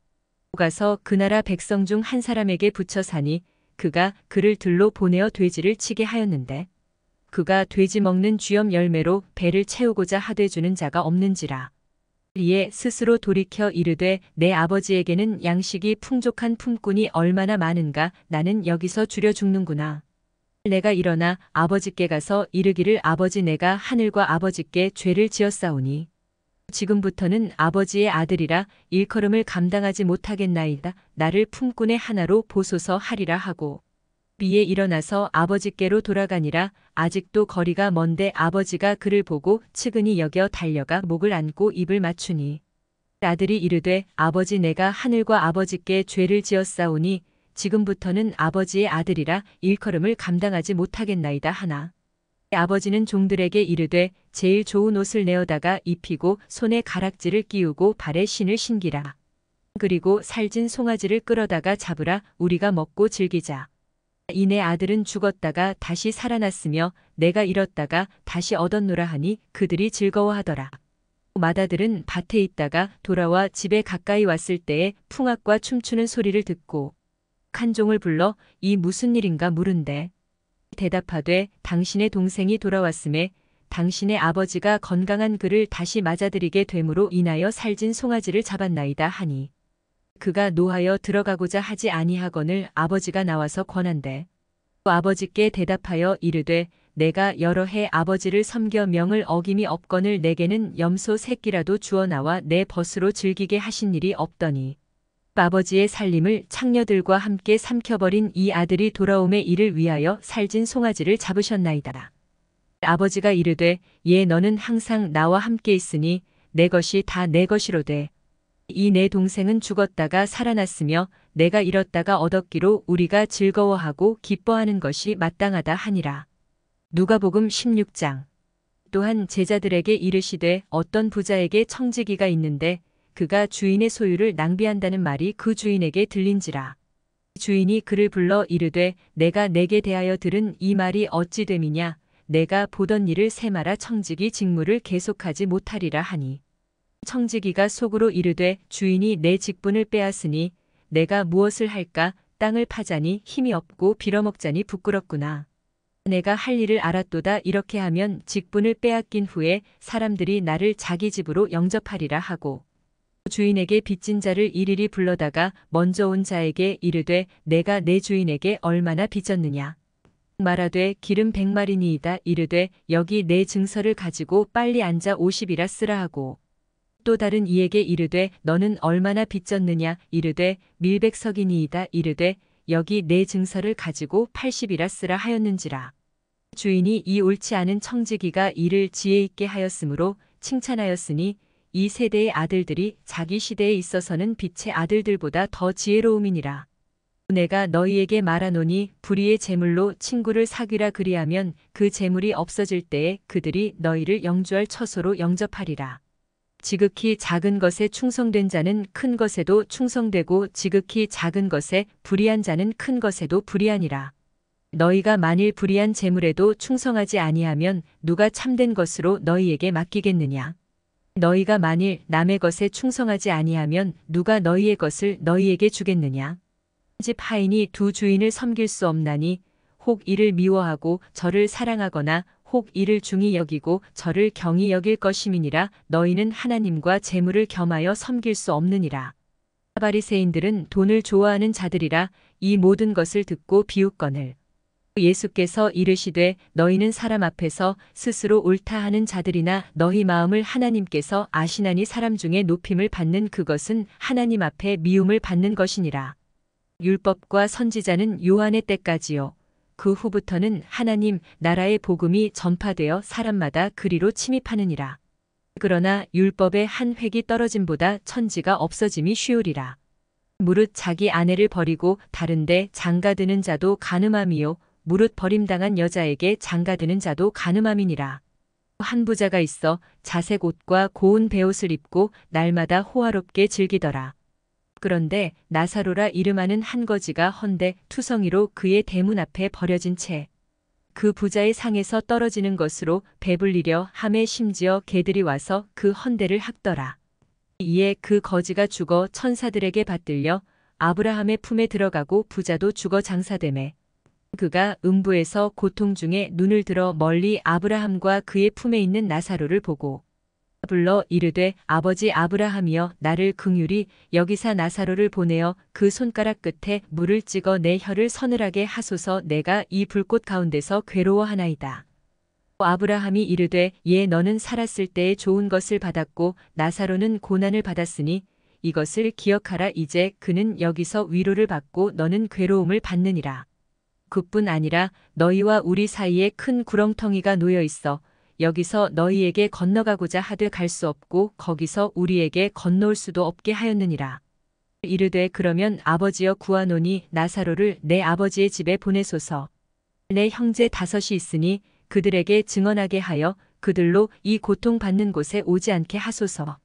가서 그 나라 백성 중 한 사람에게 붙여 사니 그가 그를 들로 보내어 돼지를 치게 하였는데 그가 돼지 먹는 쥐염 열매로 배를 채우고자 하되 주는 자가 없는지라. 이에 스스로 돌이켜 이르되 내 아버지에게는 양식이 풍족한 품꾼이 얼마나 많은가 나는 여기서 줄여 죽는구나. 내가 일어나 아버지께 가서 이르기를 아버지 내가 하늘과 아버지께 죄를 지었사오니 지금부터는 아버지의 아들이라 일컬음을 감당하지 못하겠나이다. 나를 품꾼의 하나로 보소서 하리라 하고 이에 일어나서 아버지께로 돌아가니라. 아직도 거리가 먼데 아버지가 그를 보고 측은히 여겨 달려가 목을 안고 입을 맞추니 아들이 이르되 아버지 내가 하늘과 아버지께 죄를 지었사오니 지금부터는 아버지의 아들이라 일컬음을 감당하지 못하겠나이다 하나 아버지는 종들에게 이르되 제일 좋은 옷을 내어다가 입히고 손에 가락지를 끼우고 발에 신을 신기라. 그리고 살진 송아지를 끌어다가 잡으라. 우리가 먹고 즐기자. 이내 아들은 죽었다가 다시 살아났으며 내가 잃었다가 다시 얻었노라 하니 그들이 즐거워하더라. 맏아들은 밭에 있다가 돌아와 집에 가까이 왔을 때에 풍악과 춤추는 소리를 듣고 한 종을 불러 이 무슨 일인가 물은데 대답하되 당신의 동생이 돌아왔음에 당신의 아버지가 건강한 그를 다시 맞아들이게 됨으로 인하여 살진 송아지를 잡았나이다 하니 그가 노하여 들어가고자 하지 아니하거늘 아버지가 나와서 권한대. 아버지께 대답하여 이르되 내가 여러 해 아버지를 섬겨 명을 어김이 없거늘 내게는 염소 새끼라도 주어 나와 내 벗으로 즐기게 하신 일이 없더니 아버지의 살림을 창녀들과 함께 삼켜버린 이 아들이 돌아옴의 일을 위하여 살진 송아지를 잡으셨나이다. 아버지가 이르되 예 너는 항상 나와 함께 있으니 내 것이 다 내 것이로되 이 내 동생은 죽었다가 살아났으며 내가 잃었다가 얻었기로 우리가 즐거워하고 기뻐하는 것이 마땅하다 하니라. 누가복음 16장. 또한 제자들에게 이르시되 어떤 부자에게 청지기가 있는데 그가 주인의 소유를 낭비한다는 말이 그 주인에게 들린지라. 주인이 그를 불러 이르되 내가 내게 대하여 들은 이 말이 어찌 됨이냐. 내가 보던 일을 세마라 청지기 직무를 계속하지 못하리라 하니 청지기가 속으로 이르되 주인이 내 직분을 빼앗으니 내가 무엇을 할까. 땅을 파자니 힘이 없고 빌어먹자니 부끄럽구나. 내가 할 일을 알았도다. 이렇게 하면 직분을 빼앗긴 후에 사람들이 나를 자기 집으로 영접하리라 하고 주인에게 빚진 자를 일일이 불러다가 먼저 온 자에게 이르되 내가 내 주인에게 얼마나 빚졌느냐. 말하되 기름 100마리니이다. 이르되 여기 내 증서를 가지고 빨리 앉아 50이라 쓰라 하고 또 다른 이에게 이르되 너는 얼마나 빚졌느냐. 이르되 밀백석이니이다. 이르되 여기 내 증서를 가지고 80이라 쓰라 하였는지라. 주인이 이 옳지 않은 청지기가 이를 지혜 있게 하였으므로 칭찬하였으니 이 세대의 아들들이 자기 시대에 있어서는 빛의 아들들보다 더 지혜로움이니라. 내가 너희에게 말하노니 불의의 재물로 친구를 사귀라. 그리하면 그 재물이 없어질 때에 그들이 너희를 영주할 처소로 영접하리라. 지극히 작은 것에 충성된 자는 큰 것에도 충성되고 지극히 작은 것에 불의한 자는 큰 것에도 불의하니라. 너희가 만일 불의한 재물에도 충성하지 아니하면 누가 참된 것으로 너희에게 맡기겠느냐. 너희가 만일 남의 것에 충성하지 아니하면 누가 너희의 것을 너희에게 주겠느냐. 집 하인이 두 주인을 섬길 수 없나니 혹 이를 미워하고 저를 사랑하거나 혹 이를 중히 여기고 저를 경히 여길 것임이니라. 너희는 하나님과 재물을 겸하여 섬길 수 없느니라. 바리새인들은 돈을 좋아하는 자들이라. 이 모든 것을 듣고 비웃거늘 예수께서 이르시되 너희는 사람 앞에서 스스로 옳다 하는 자들이나 너희 마음을 하나님께서 아시나니 사람 중에 높임을 받는 그것은 하나님 앞에 미움을 받는 것이니라. 율법과 선지자는 요한의 때까지요. 그 후부터는 하나님 나라의 복음이 전파되어 사람마다 그리로 침입하느니라. 그러나 율법의 한 획이 떨어짐보다 천지가 없어짐이 쉬우리라. 무릇 자기 아내를 버리고 다른데 장가드는 자도 간음함이요 무릇 버림당한 여자에게 장가드는 자도 가늠함이니라. 한 부자가 있어 자색 옷과 고운 베옷을 입고 날마다 호화롭게 즐기더라. 그런데 나사로라 이름하는 한 거지가 헌데 투성이로 그의 대문 앞에 버려진 채 그 부자의 상에서 떨어지는 것으로 배불리려 함에 심지어 개들이 와서 그 헌대를 핥더라. 이에 그 거지가 죽어 천사들에게 받들려 아브라함의 품에 들어가고 부자도 죽어 장사되매 그가 음부에서 고통 중에 눈을 들어 멀리 아브라함과 그의 품에 있는 나사로를 보고 불러 이르되 아버지 아브라함이여 나를 긍휼히 여기사 나사로를 보내어 그 손가락 끝에 물을 찍어 내 혀를 서늘하게 하소서 내가 이 불꽃 가운데서 괴로워하나이다. 아브라함이 이르되 예 너는 살았을 때에 좋은 것을 받았고 나사로는 고난을 받았으니 이것을 기억하라 이제 그는 여기서 위로를 받고 너는 괴로움을 받느니라. 그뿐 아니라 너희와 우리 사이에 큰 구렁텅이가 놓여 있어 여기서 너희에게 건너가고자 하되 갈 수 없고 거기서 우리에게 건너올 수도 없게 하였느니라. 이르되 그러면 아버지여 구하노니 나사로를 내 아버지의 집에 보내소서. 내 형제 5이 있으니 그들에게 증언하게 하여 그들로 이 고통받는 곳에 오지 않게 하소서.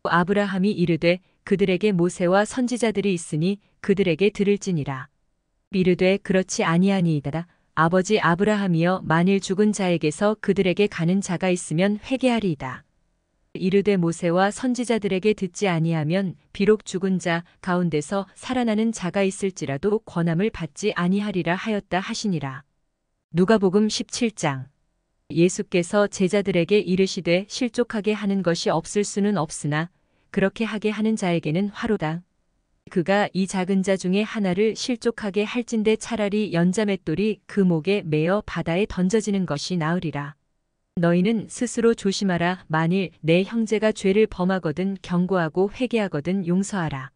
아브라함이 이르되 그들에게 모세와 선지자들이 있으니 그들에게 들을지니라. 이르되 그렇지 아니하니이다. 아버지 아브라함이여 만일 죽은 자에게서 그들에게 가는 자가 있으면 회개하리이다. 이르되 모세와 선지자들에게 듣지 아니하면 비록 죽은 자 가운데서 살아나는 자가 있을지라도 권함을 받지 아니하리라 하였다 하시니라. 누가복음 17장. 예수께서 제자들에게 이르시되 실족하게 하는 것이 없을 수는 없으나 그렇게 하게 하는 자에게는 화로다. 그가 이 작은 자 중에 하나를 실족하게 할진대 차라리 연자맷돌이 그 목에 매어 바다에 던져지는 것이 나으리라. 너희는 스스로 조심하라. 만일 내 형제가 죄를 범하거든 경고하고 회개하거든 용서하라.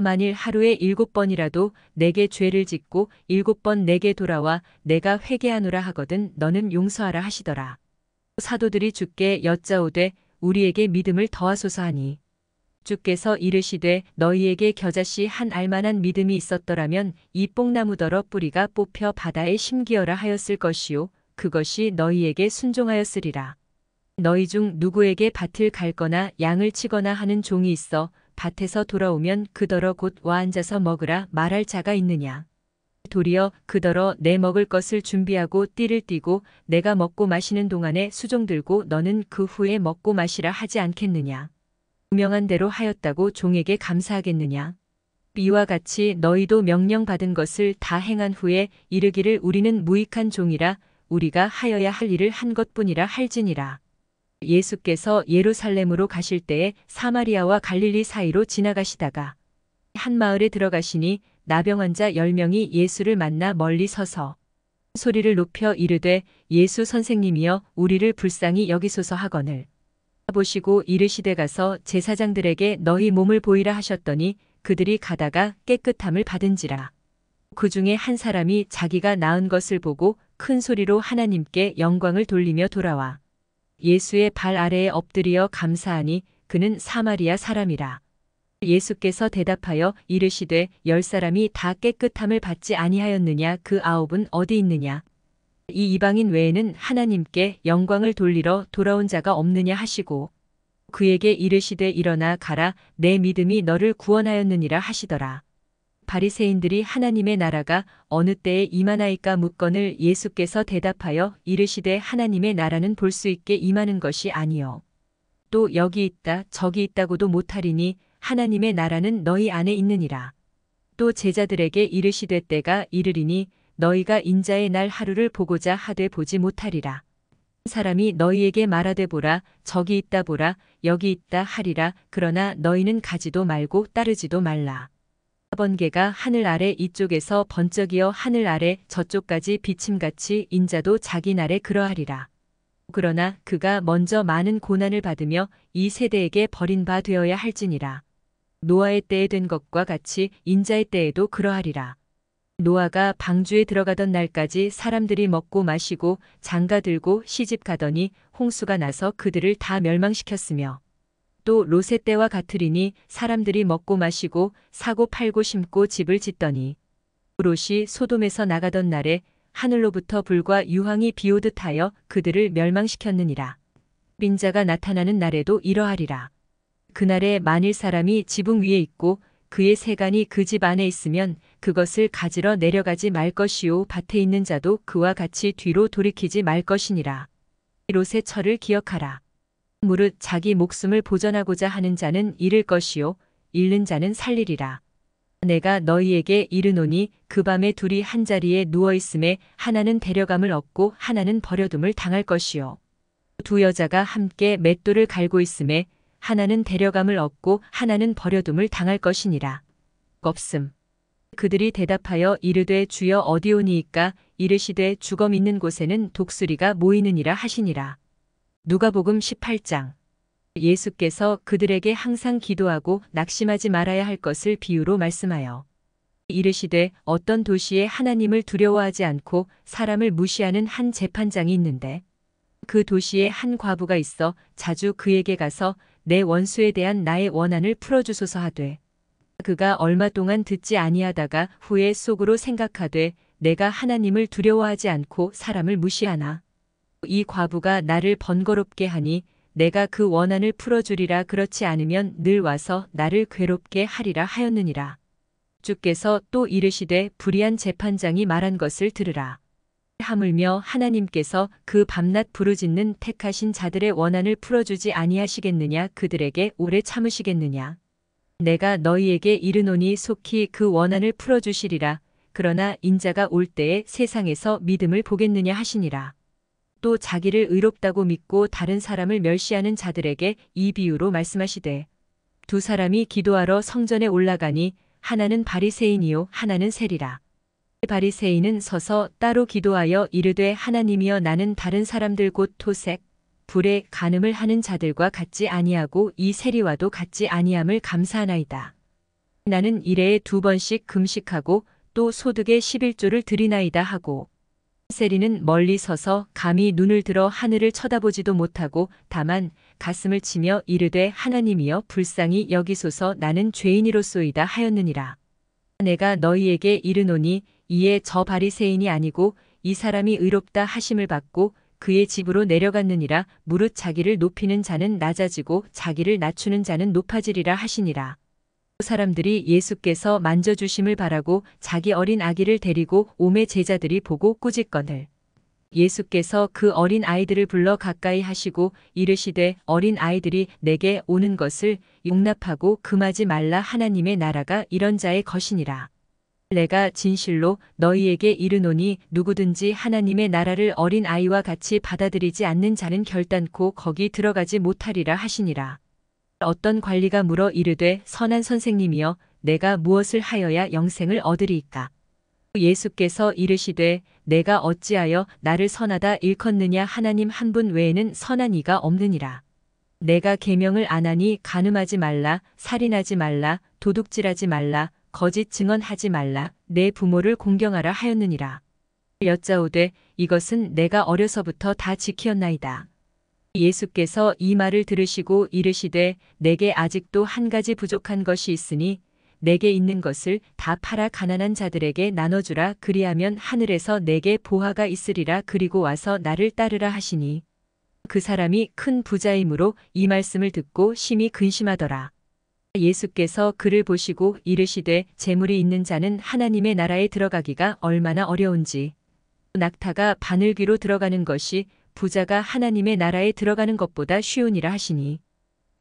만일 하루에 7번이라도 내게 죄를 짓고 7번 내게 돌아와 내가 회개하노라 하거든 너는 용서하라 하시더라. 사도들이 주께 여짜오되 우리에게 믿음을 더하소서 하니 주께서 이르시되 너희에게 겨자씨 한 알만한 믿음이 있었더라면 이 뽕나무더러 뿌리가 뽑혀 바다에 심기어라 하였을 것이요 그것이 너희에게 순종하였으리라. 너희 중 누구에게 밭을 갈거나 양을 치거나 하는 종이 있어 밭에서 돌아오면 그더러 곧 와 앉아서 먹으라 말할 자가 있느냐. 도리어 그더러 내 먹을 것을 준비하고 띠를 띠고 내가 먹고 마시는 동안에 수종 들고 너는 그 후에 먹고 마시라 하지 않겠느냐. 분명한 대로 하였다고 종에게 감사하겠느냐. 이와 같이 너희도 명령받은 것을 다 행한 후에 이르기를 우리는 무익한 종이라 우리가 하여야 할 일을 한 것뿐이라 할지니라. 예수께서 예루살렘으로 가실 때에 사마리아와 갈릴리 사이로 지나가시다가 한 마을에 들어가시니 나병 환자 10명이 예수를 만나 멀리 서서 소리를 높여 이르되 예수 선생님이여 우리를 불쌍히 여기소서 하거늘 보시고 이르시되 가서 제사장들에게 너희 몸을 보이라 하셨더니 그들이 가다가 깨끗함을 받은지라. 그 중에 한 사람이 자기가 나은 것을 보고 큰 소리로 하나님께 영광을 돌리며 돌아와 예수의 발 아래에 엎드리어 감사하니 그는 사마리아 사람이라. 예수께서 대답하여 이르시되 10사람이 다 깨끗함을 받지 아니하였느냐 그 9은 어디 있느냐. 이 이방인 외에는 하나님께 영광을 돌리러 돌아온 자가 없느냐 하시고 그에게 이르시되 일어나 가라 내 믿음이 너를 구원하였느니라 하시더라. 바리새인들이 하나님의 나라가 어느 때에 임하나이까 묻거늘 예수께서 대답하여 이르시되 하나님의 나라는 볼 수 있게 임하는 것이 아니요 또 여기 있다 저기 있다고도 못하리니 하나님의 나라는 너희 안에 있느니라. 또 제자들에게 이르시되 때가 이르리니 너희가 인자의 날 하루를 보고자 하되 보지 못하리라. 사람이 너희에게 말하되 보라 저기 있다 보라 여기 있다 하리라. 그러나 너희는 가지도 말고 따르지도 말라. 번개가 하늘 아래 이쪽에서 번쩍이어 하늘 아래 저쪽까지 비침같이 인자도 자기 날에 그러하리라. 그러나 그가 먼저 많은 고난을 받으며 이 세대에게 버린 바 되어야 할지니라. 노아의 때에 된 것과 같이 인자의 때에도 그러하리라. 노아가 방주에 들어가던 날까지 사람들이 먹고 마시고 장가 들고 시집 가더니 홍수가 나서 그들을 다 멸망시켰으며 또 롯의 때와 같으리니 사람들이 먹고 마시고 사고 팔고 심고 집을 짓더니 롯이 소돔에서 나가던 날에 하늘로부터 불과 유황이 비오듯 하여 그들을 멸망시켰느니라. 인자가 나타나는 날에도 이러하리라. 그날에 만일 사람이 지붕 위에 있고 그의 세간이 그 집 안에 있으면 그것을 가지러 내려가지 말 것이요 밭에 있는 자도 그와 같이 뒤로 돌이키지 말 것이니라. 롯의 철을 기억하라. 무릇 자기 목숨을 보전하고자 하는 자는 잃을 것이요 잃는 자는 살리리라. 내가 너희에게 이르노니 그 밤에 둘이 한 자리에 누워 있음에 하나는 데려감을 얻고 하나는 버려둠을 당할 것이요 두 여자가 함께 맷돌을 갈고 있음에 하나는 데려감을 얻고 하나는 버려둠을 당할 것이니라. 없음. 그들이 대답하여 이르되 주여 어디오니이까? 이르시되 죽음 있는 곳에는 독수리가 모이느니라 하시니라. 누가복음 18장. 예수께서 그들에게 항상 기도하고 낙심하지 말아야 할 것을 비유로 말씀하여 이르시되 어떤 도시에 하나님을 두려워하지 않고 사람을 무시하는 한 재판장이 있는데 그 도시에 한 과부가 있어 자주 그에게 가서 내 원수에 대한 나의 원한을 풀어주소서 하되 그가 얼마 동안 듣지 아니하다가 후에 속으로 생각하되 내가 하나님을 두려워하지 않고 사람을 무시하나 이 과부가 나를 번거롭게 하니 내가 그 원한을 풀어주리라. 그렇지 않으면 늘 와서 나를 괴롭게 하리라 하였느니라. 주께서 또 이르시되 불의한 재판장이 말한 것을 들으라. 하물며 하나님께서 그 밤낮 부르짖는 택하신 자들의 원한을 풀어주지 아니하시겠느냐? 그들에게 오래 참으시겠느냐? 내가 너희에게 이르노니 속히 그 원한을 풀어주시리라. 그러나 인자가 올 때에 세상에서 믿음을 보겠느냐 하시니라. 또 자기를 의롭다고 믿고 다른 사람을 멸시하는 자들에게 이 비유로 말씀하시되 두 사람이 기도하러 성전에 올라가니 하나는 바리새인이요 하나는 세리라. 바리새인은 서서 따로 기도하여 이르되 하나님이여 나는 다른 사람들 곧 토색, 불에 간음을 하는 자들과 같지 아니하고 이 세리와도 같지 아니함을 감사하나이다. 나는 일해에 2번씩 금식하고 또 소득의 11조를 드리나이다 하고 세리는 멀리 서서 감히 눈을 들어 하늘을 쳐다보지도 못하고 다만 가슴을 치며 이르되 하나님이여 불쌍히 여기소서 나는 죄인이로소이다 하였느니라. 내가 너희에게 이르노니 이에 저 바리새인이 아니고 이 사람이 의롭다 하심을 받고 그의 집으로 내려갔느니라. 무릇 자기를 높이는 자는 낮아지고 자기를 낮추는 자는 높아지리라 하시니라. 사람들이 예수께서 만져주심을 바라고 자기 어린 아기를 데리고 오매 제자들이 보고 꾸짖거늘 예수께서 그 어린 아이들을 불러 가까이 하시고 이르시되 어린 아이들이 내게 오는 것을 용납하고 금하지 말라. 하나님의 나라가 이런 자의 것이니라. 내가 진실로 너희에게 이르노니 누구든지 하나님의 나라를 어린 아이와 같이 받아들이지 않는 자는 결단코 거기 들어가지 못하리라 하시니라. 어떤 관리가 물어 이르되 선한 선생님이여 내가 무엇을 하여야 영생을 얻으리이까? 예수께서 이르시되 내가 어찌하여 나를 선하다 일컫느냐? 하나님 한 분 외에는 선한 이가 없느니라. 내가 계명을 안 하니 간음하지 말라, 살인하지 말라, 도둑질하지 말라, 거짓 증언하지 말라, 내 부모를 공경하라 하였느니라. 여짜오되 이것은 내가 어려서부터 다 지키었나이다. 예수께서 이 말을 들으시고 이르시되 내게 아직도 한 가지 부족한 것이 있으니 내게 있는 것을 다 팔아 가난한 자들에게 나눠주라. 그리하면 하늘에서 내게 보화가 있으리라. 그리고 와서 나를 따르라 하시니 그 사람이 큰 부자이므로 이 말씀을 듣고 심히 근심하더라. 예수께서 그를 보시고 이르시되 재물이 있는 자는 하나님의 나라에 들어가기가 얼마나 어려운지 낙타가 바늘귀로 들어가는 것이 부자가 하나님의 나라에 들어가는 것보다 쉬우니라 하시니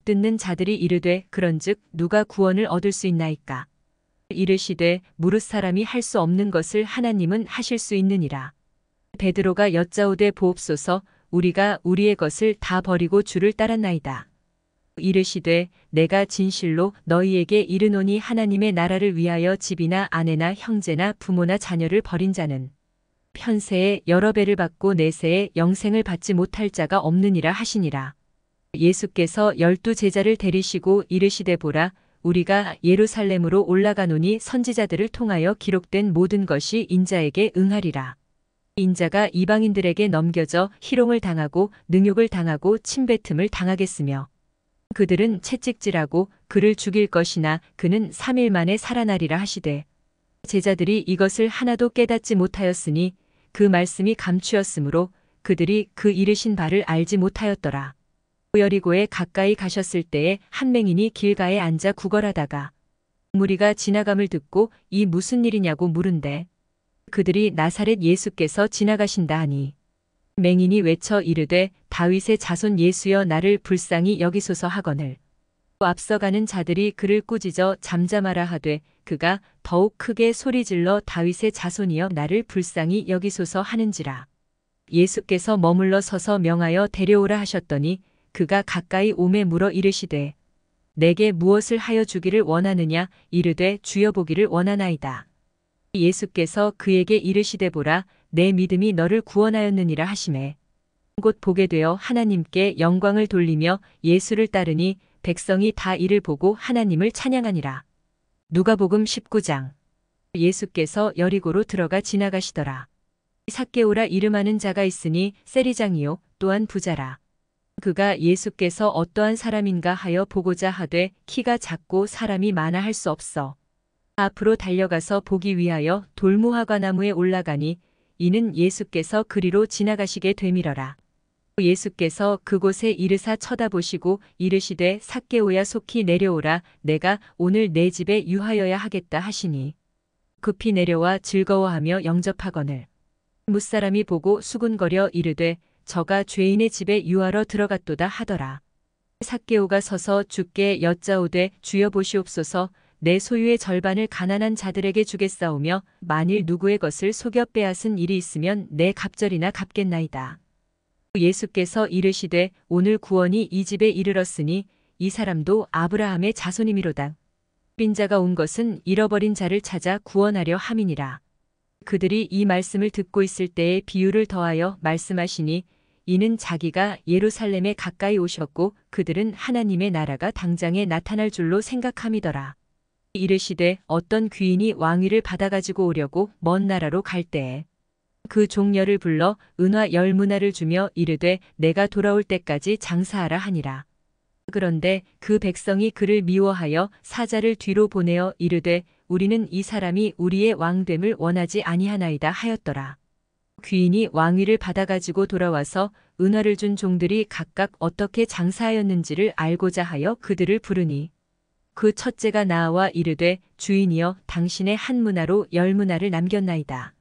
듣는 자들이 이르되 그런즉 누가 구원을 얻을 수 있나이까? 이르시되 무릇 사람이 할 수 없는 것을 하나님은 하실 수 있느니라. 베드로가 여짜오되 보옵소서 우리가 우리의 것을 다 버리고 주를 따랐나이다. 이르시되 내가 진실로 너희에게 이르노니 하나님의 나라를 위하여 집이나 아내나 형제나 부모나 자녀를 버린 자는 편세에 여러 배를 받고 내세에 영생을 받지 못할 자가 없느니라 하시니라. 예수께서 12 제자를 데리시고 이르시되 보라 우리가 예루살렘으로 올라가노니 선지자들을 통하여 기록된 모든 것이 인자에게 응하리라. 인자가 이방인들에게 넘겨져 희롱을 당하고 능욕을 당하고 침뱉음을 당하겠으며 그들은 채찍질하고 그를 죽일 것이나 그는 3일 만에 살아나리라 하시되 제자들이 이것을 하나도 깨닫지 못하였으니 그 말씀이 감추였으므로 그들이 그 이르신 바를 알지 못하였더라. 여리고에 가까이 가셨을 때에 한 맹인이 길가에 앉아 구걸하다가 무리가 지나감을 듣고 이 무슨 일이냐고 물은데 그들이 나사렛 예수께서 지나가신다 하니 맹인이 외쳐 이르되 다윗의 자손 예수여 나를 불쌍히 여기소서 하거늘 앞서가는 자들이 그를 꾸짖어 잠잠하라 하되 그가 더욱 크게 소리질러 다윗의 자손이여 나를 불쌍히 여기소서 하는지라. 예수께서 머물러 서서 명하여 데려오라 하셨더니 그가 가까이 오매 물어 이르시되 내게 무엇을 하여 주기를 원하느냐 이르되 주여 보기를 원하나이다. 예수께서 그에게 이르시되 보라 내 믿음이 너를 구원하였느니라 하시매 곧 보게 되어 하나님께 영광을 돌리며 예수를 따르니 백성이 다 이를 보고 하나님을 찬양하니라. 누가복음 19장. 예수께서 여리고로 들어가 지나가시더라. 삭개오라 이름하는 자가 있으니 세리장이요 또한 부자라. 그가 예수께서 어떠한 사람인가 하여 보고자 하되 키가 작고 사람이 많아 할 수 없어 앞으로 달려가서 보기 위하여 돌무화과나무에 올라가니 이는 예수께서 그리로 지나가시게 되밀어라. 예수께서 그곳에 이르사 쳐다보시고 이르시되 삭개오야 속히 내려오라 내가 오늘 내 집에 유하여야 하겠다 하시니 급히 내려와 즐거워하며 영접하거늘 무사람이 보고 수군거려 이르되 저가 죄인의 집에 유하러 들어갔도다 하더라. 삭개오가 서서 주께 여짜오되 주여 보시옵소서 내 소유의 절반을 가난한 자들에게 주겠사오며 만일 누구의 것을 속여 빼앗은 일이 있으면 내 갑절이나 갚겠나이다. 예수께서 이르시되 오늘 구원이 이 집에 이르렀으니 이 사람도 아브라함의 자손이미로다. 빈자가 온 것은 잃어버린 자를 찾아 구원하려 함이니라. 그들이 이 말씀을 듣고 있을 때에 비유를 더하여 말씀하시니 이는 자기가 예루살렘에 가까이 오셨고 그들은 하나님의 나라가 당장에 나타날 줄로 생각함이더라. 이르시되 어떤 귀인이 왕위를 받아가지고 오려고 먼 나라로 갈 때에 그 종려를 불러 은화 10문화를 주며 이르되 내가 돌아올 때까지 장사하라 하니라. 그런데 그 백성이 그를 미워하여 사자를 뒤로 보내어 이르되 우리는 이 사람이 우리의 왕됨을 원하지 아니하나이다 하였더라. 귀인이 왕위를 받아가지고 돌아와서 은화를 준 종들이 각각 어떻게 장사하였는지를 알고자 하여 그들을 부르니 그 첫째가 나와 이르되 주인이여 당신의 한 문화로 10문화를 남겼나이다.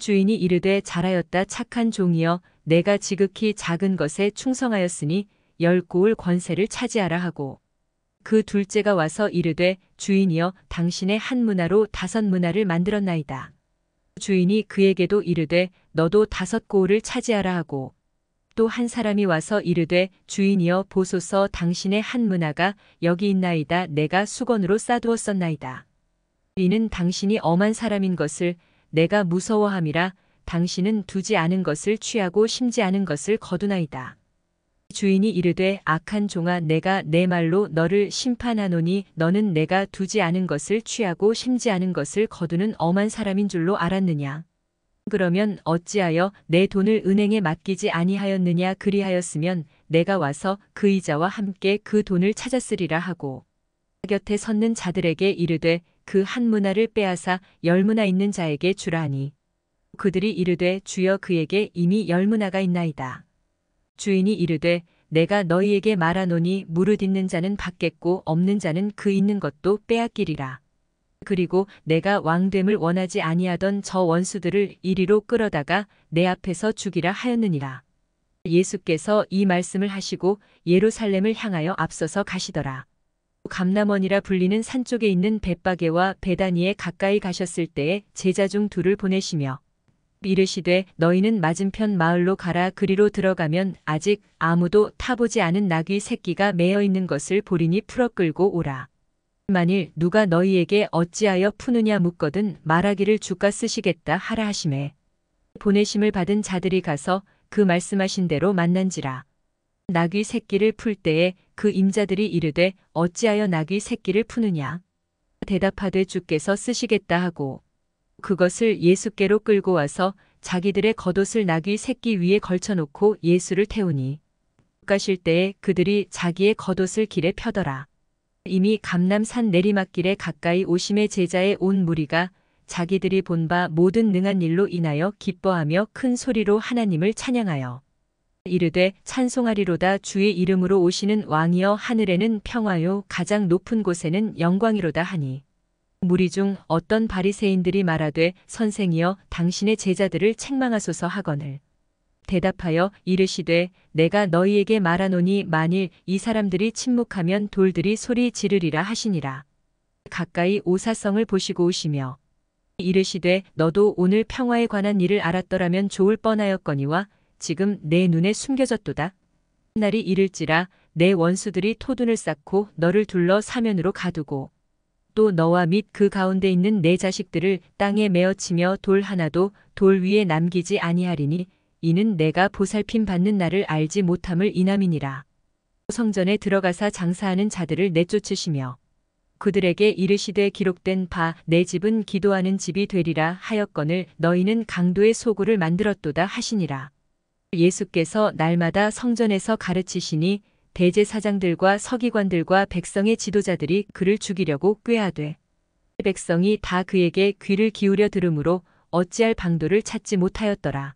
주인이 이르되 잘하였다 착한 종이여 내가 지극히 작은 것에 충성하였으니 10고을 권세를 차지하라 하고 그 둘째가 와서 이르되 주인이여 당신의 한 문화로 5문화를 만들었나이다. 주인이 그에게도 이르되 너도 5고을을 차지하라 하고 또 한 사람이 와서 이르되 주인이여 보소서 당신의 한 문화가 여기 있나이다. 내가 수건으로 싸두었었나이다. 이는 당신이 엄한 사람인 것을 내가 무서워함이라 당신은 두지 않은 것을 취하고 심지 않은 것을 거두나이다. 주인이 이르되 악한 종아 내가 내 말로 너를 심판하노니 너는 내가 두지 않은 것을 취하고 심지 않은 것을 거두는 엄한 사람인 줄로 알았느냐. 그러면 어찌하여 내 돈을 은행에 맡기지 아니하였느냐. 그리하였으면 내가 와서 그 이자와 함께 그 돈을 찾았으리라 하고 곁에 섰는 자들에게 이르되 그 한 문화를 빼앗아 10문화 있는 자에게 주라 하니 그들이 이르되 주여 그에게 이미 10문화가 있나이다. 주인이 이르되 내가 너희에게 말하노니 무릇 있는 자는 받겠고 없는 자는 그 있는 것도 빼앗기리라. 그리고 내가 왕됨을 원하지 아니하던 저 원수들을 이리로 끌어다가 내 앞에서 죽이라 하였느니라. 예수께서 이 말씀을 하시고 예루살렘을 향하여 앞서서 가시더라. 감람원이라 불리는 산 쪽에 있는 벳바게와 베다니에 가까이 가셨을 때에 제자 중 둘을 보내시며 이르시되 너희는 맞은편 마을로 가라. 그리로 들어가면 아직 아무도 타보지 않은 나귀 새끼가 매어 있는 것을 보리니 풀어 끌고 오라. 만일 누가 너희에게 어찌하여 푸느냐 묻거든 말하기를 주가 쓰시겠다 하라 하시매 보내심을 받은 자들이 가서 그 말씀하신 대로 만난지라. 나귀 새끼를 풀 때에 그 임자들이 이르되 어찌하여 나귀 새끼를 푸느냐. 대답하되 주께서 쓰시겠다 하고 그것을 예수께로 끌고 와서 자기들의 겉옷을 나귀 새끼 위에 걸쳐놓고 예수를 태우니 가실 때에 그들이 자기의 겉옷을 길에 펴더라. 이미 감람산 내리막길에 가까이 오심에 제자의 온 무리가 자기들이 본 바 모든 능한 일로 인하여 기뻐하며 큰 소리로 하나님을 찬양하여 이르되 찬송하리로다. 주의 이름으로 오시는 왕이여, 하늘에는 평화요 가장 높은 곳에는 영광이로다 하니, 무리 중 어떤 바리새인들이 말하되 선생이여 당신의 제자들을 책망하소서 하거늘 대답하여 이르시되 내가 너희에게 말하노니 만일 이 사람들이 침묵하면 돌들이 소리 지르리라 하시니라. 가까이 오사성을 보시고 오시며 이르시되 너도 오늘 평화에 관한 일을 알았더라면 좋을 뻔하였거니와 지금 내 눈에 숨겨졌도다. 날이 이를지라 내 원수들이 토둔을 쌓고 너를 둘러 사면으로 가두고 또 너와 및 그 가운데 있는 내 자식들을 땅에 메어치며 돌 하나도 돌 위에 남기지 아니하리니 이는 내가 보살핌 받는 날을 알지 못함을 인함이니라. 성전에 들어가사 장사하는 자들을 내쫓으시며 그들에게 이르시되 기록된 바 내 집은 기도하는 집이 되리라 하였거늘 너희는 강도의 소굴을 만들었도다 하시니라. 예수께서 날마다 성전에서 가르치시니 대제사장들과 서기관들과 백성의 지도자들이 그를 죽이려고 꾀하되 백성이 다 그에게 귀를 기울여 들으므로 어찌할 방도를 찾지 못하였더라.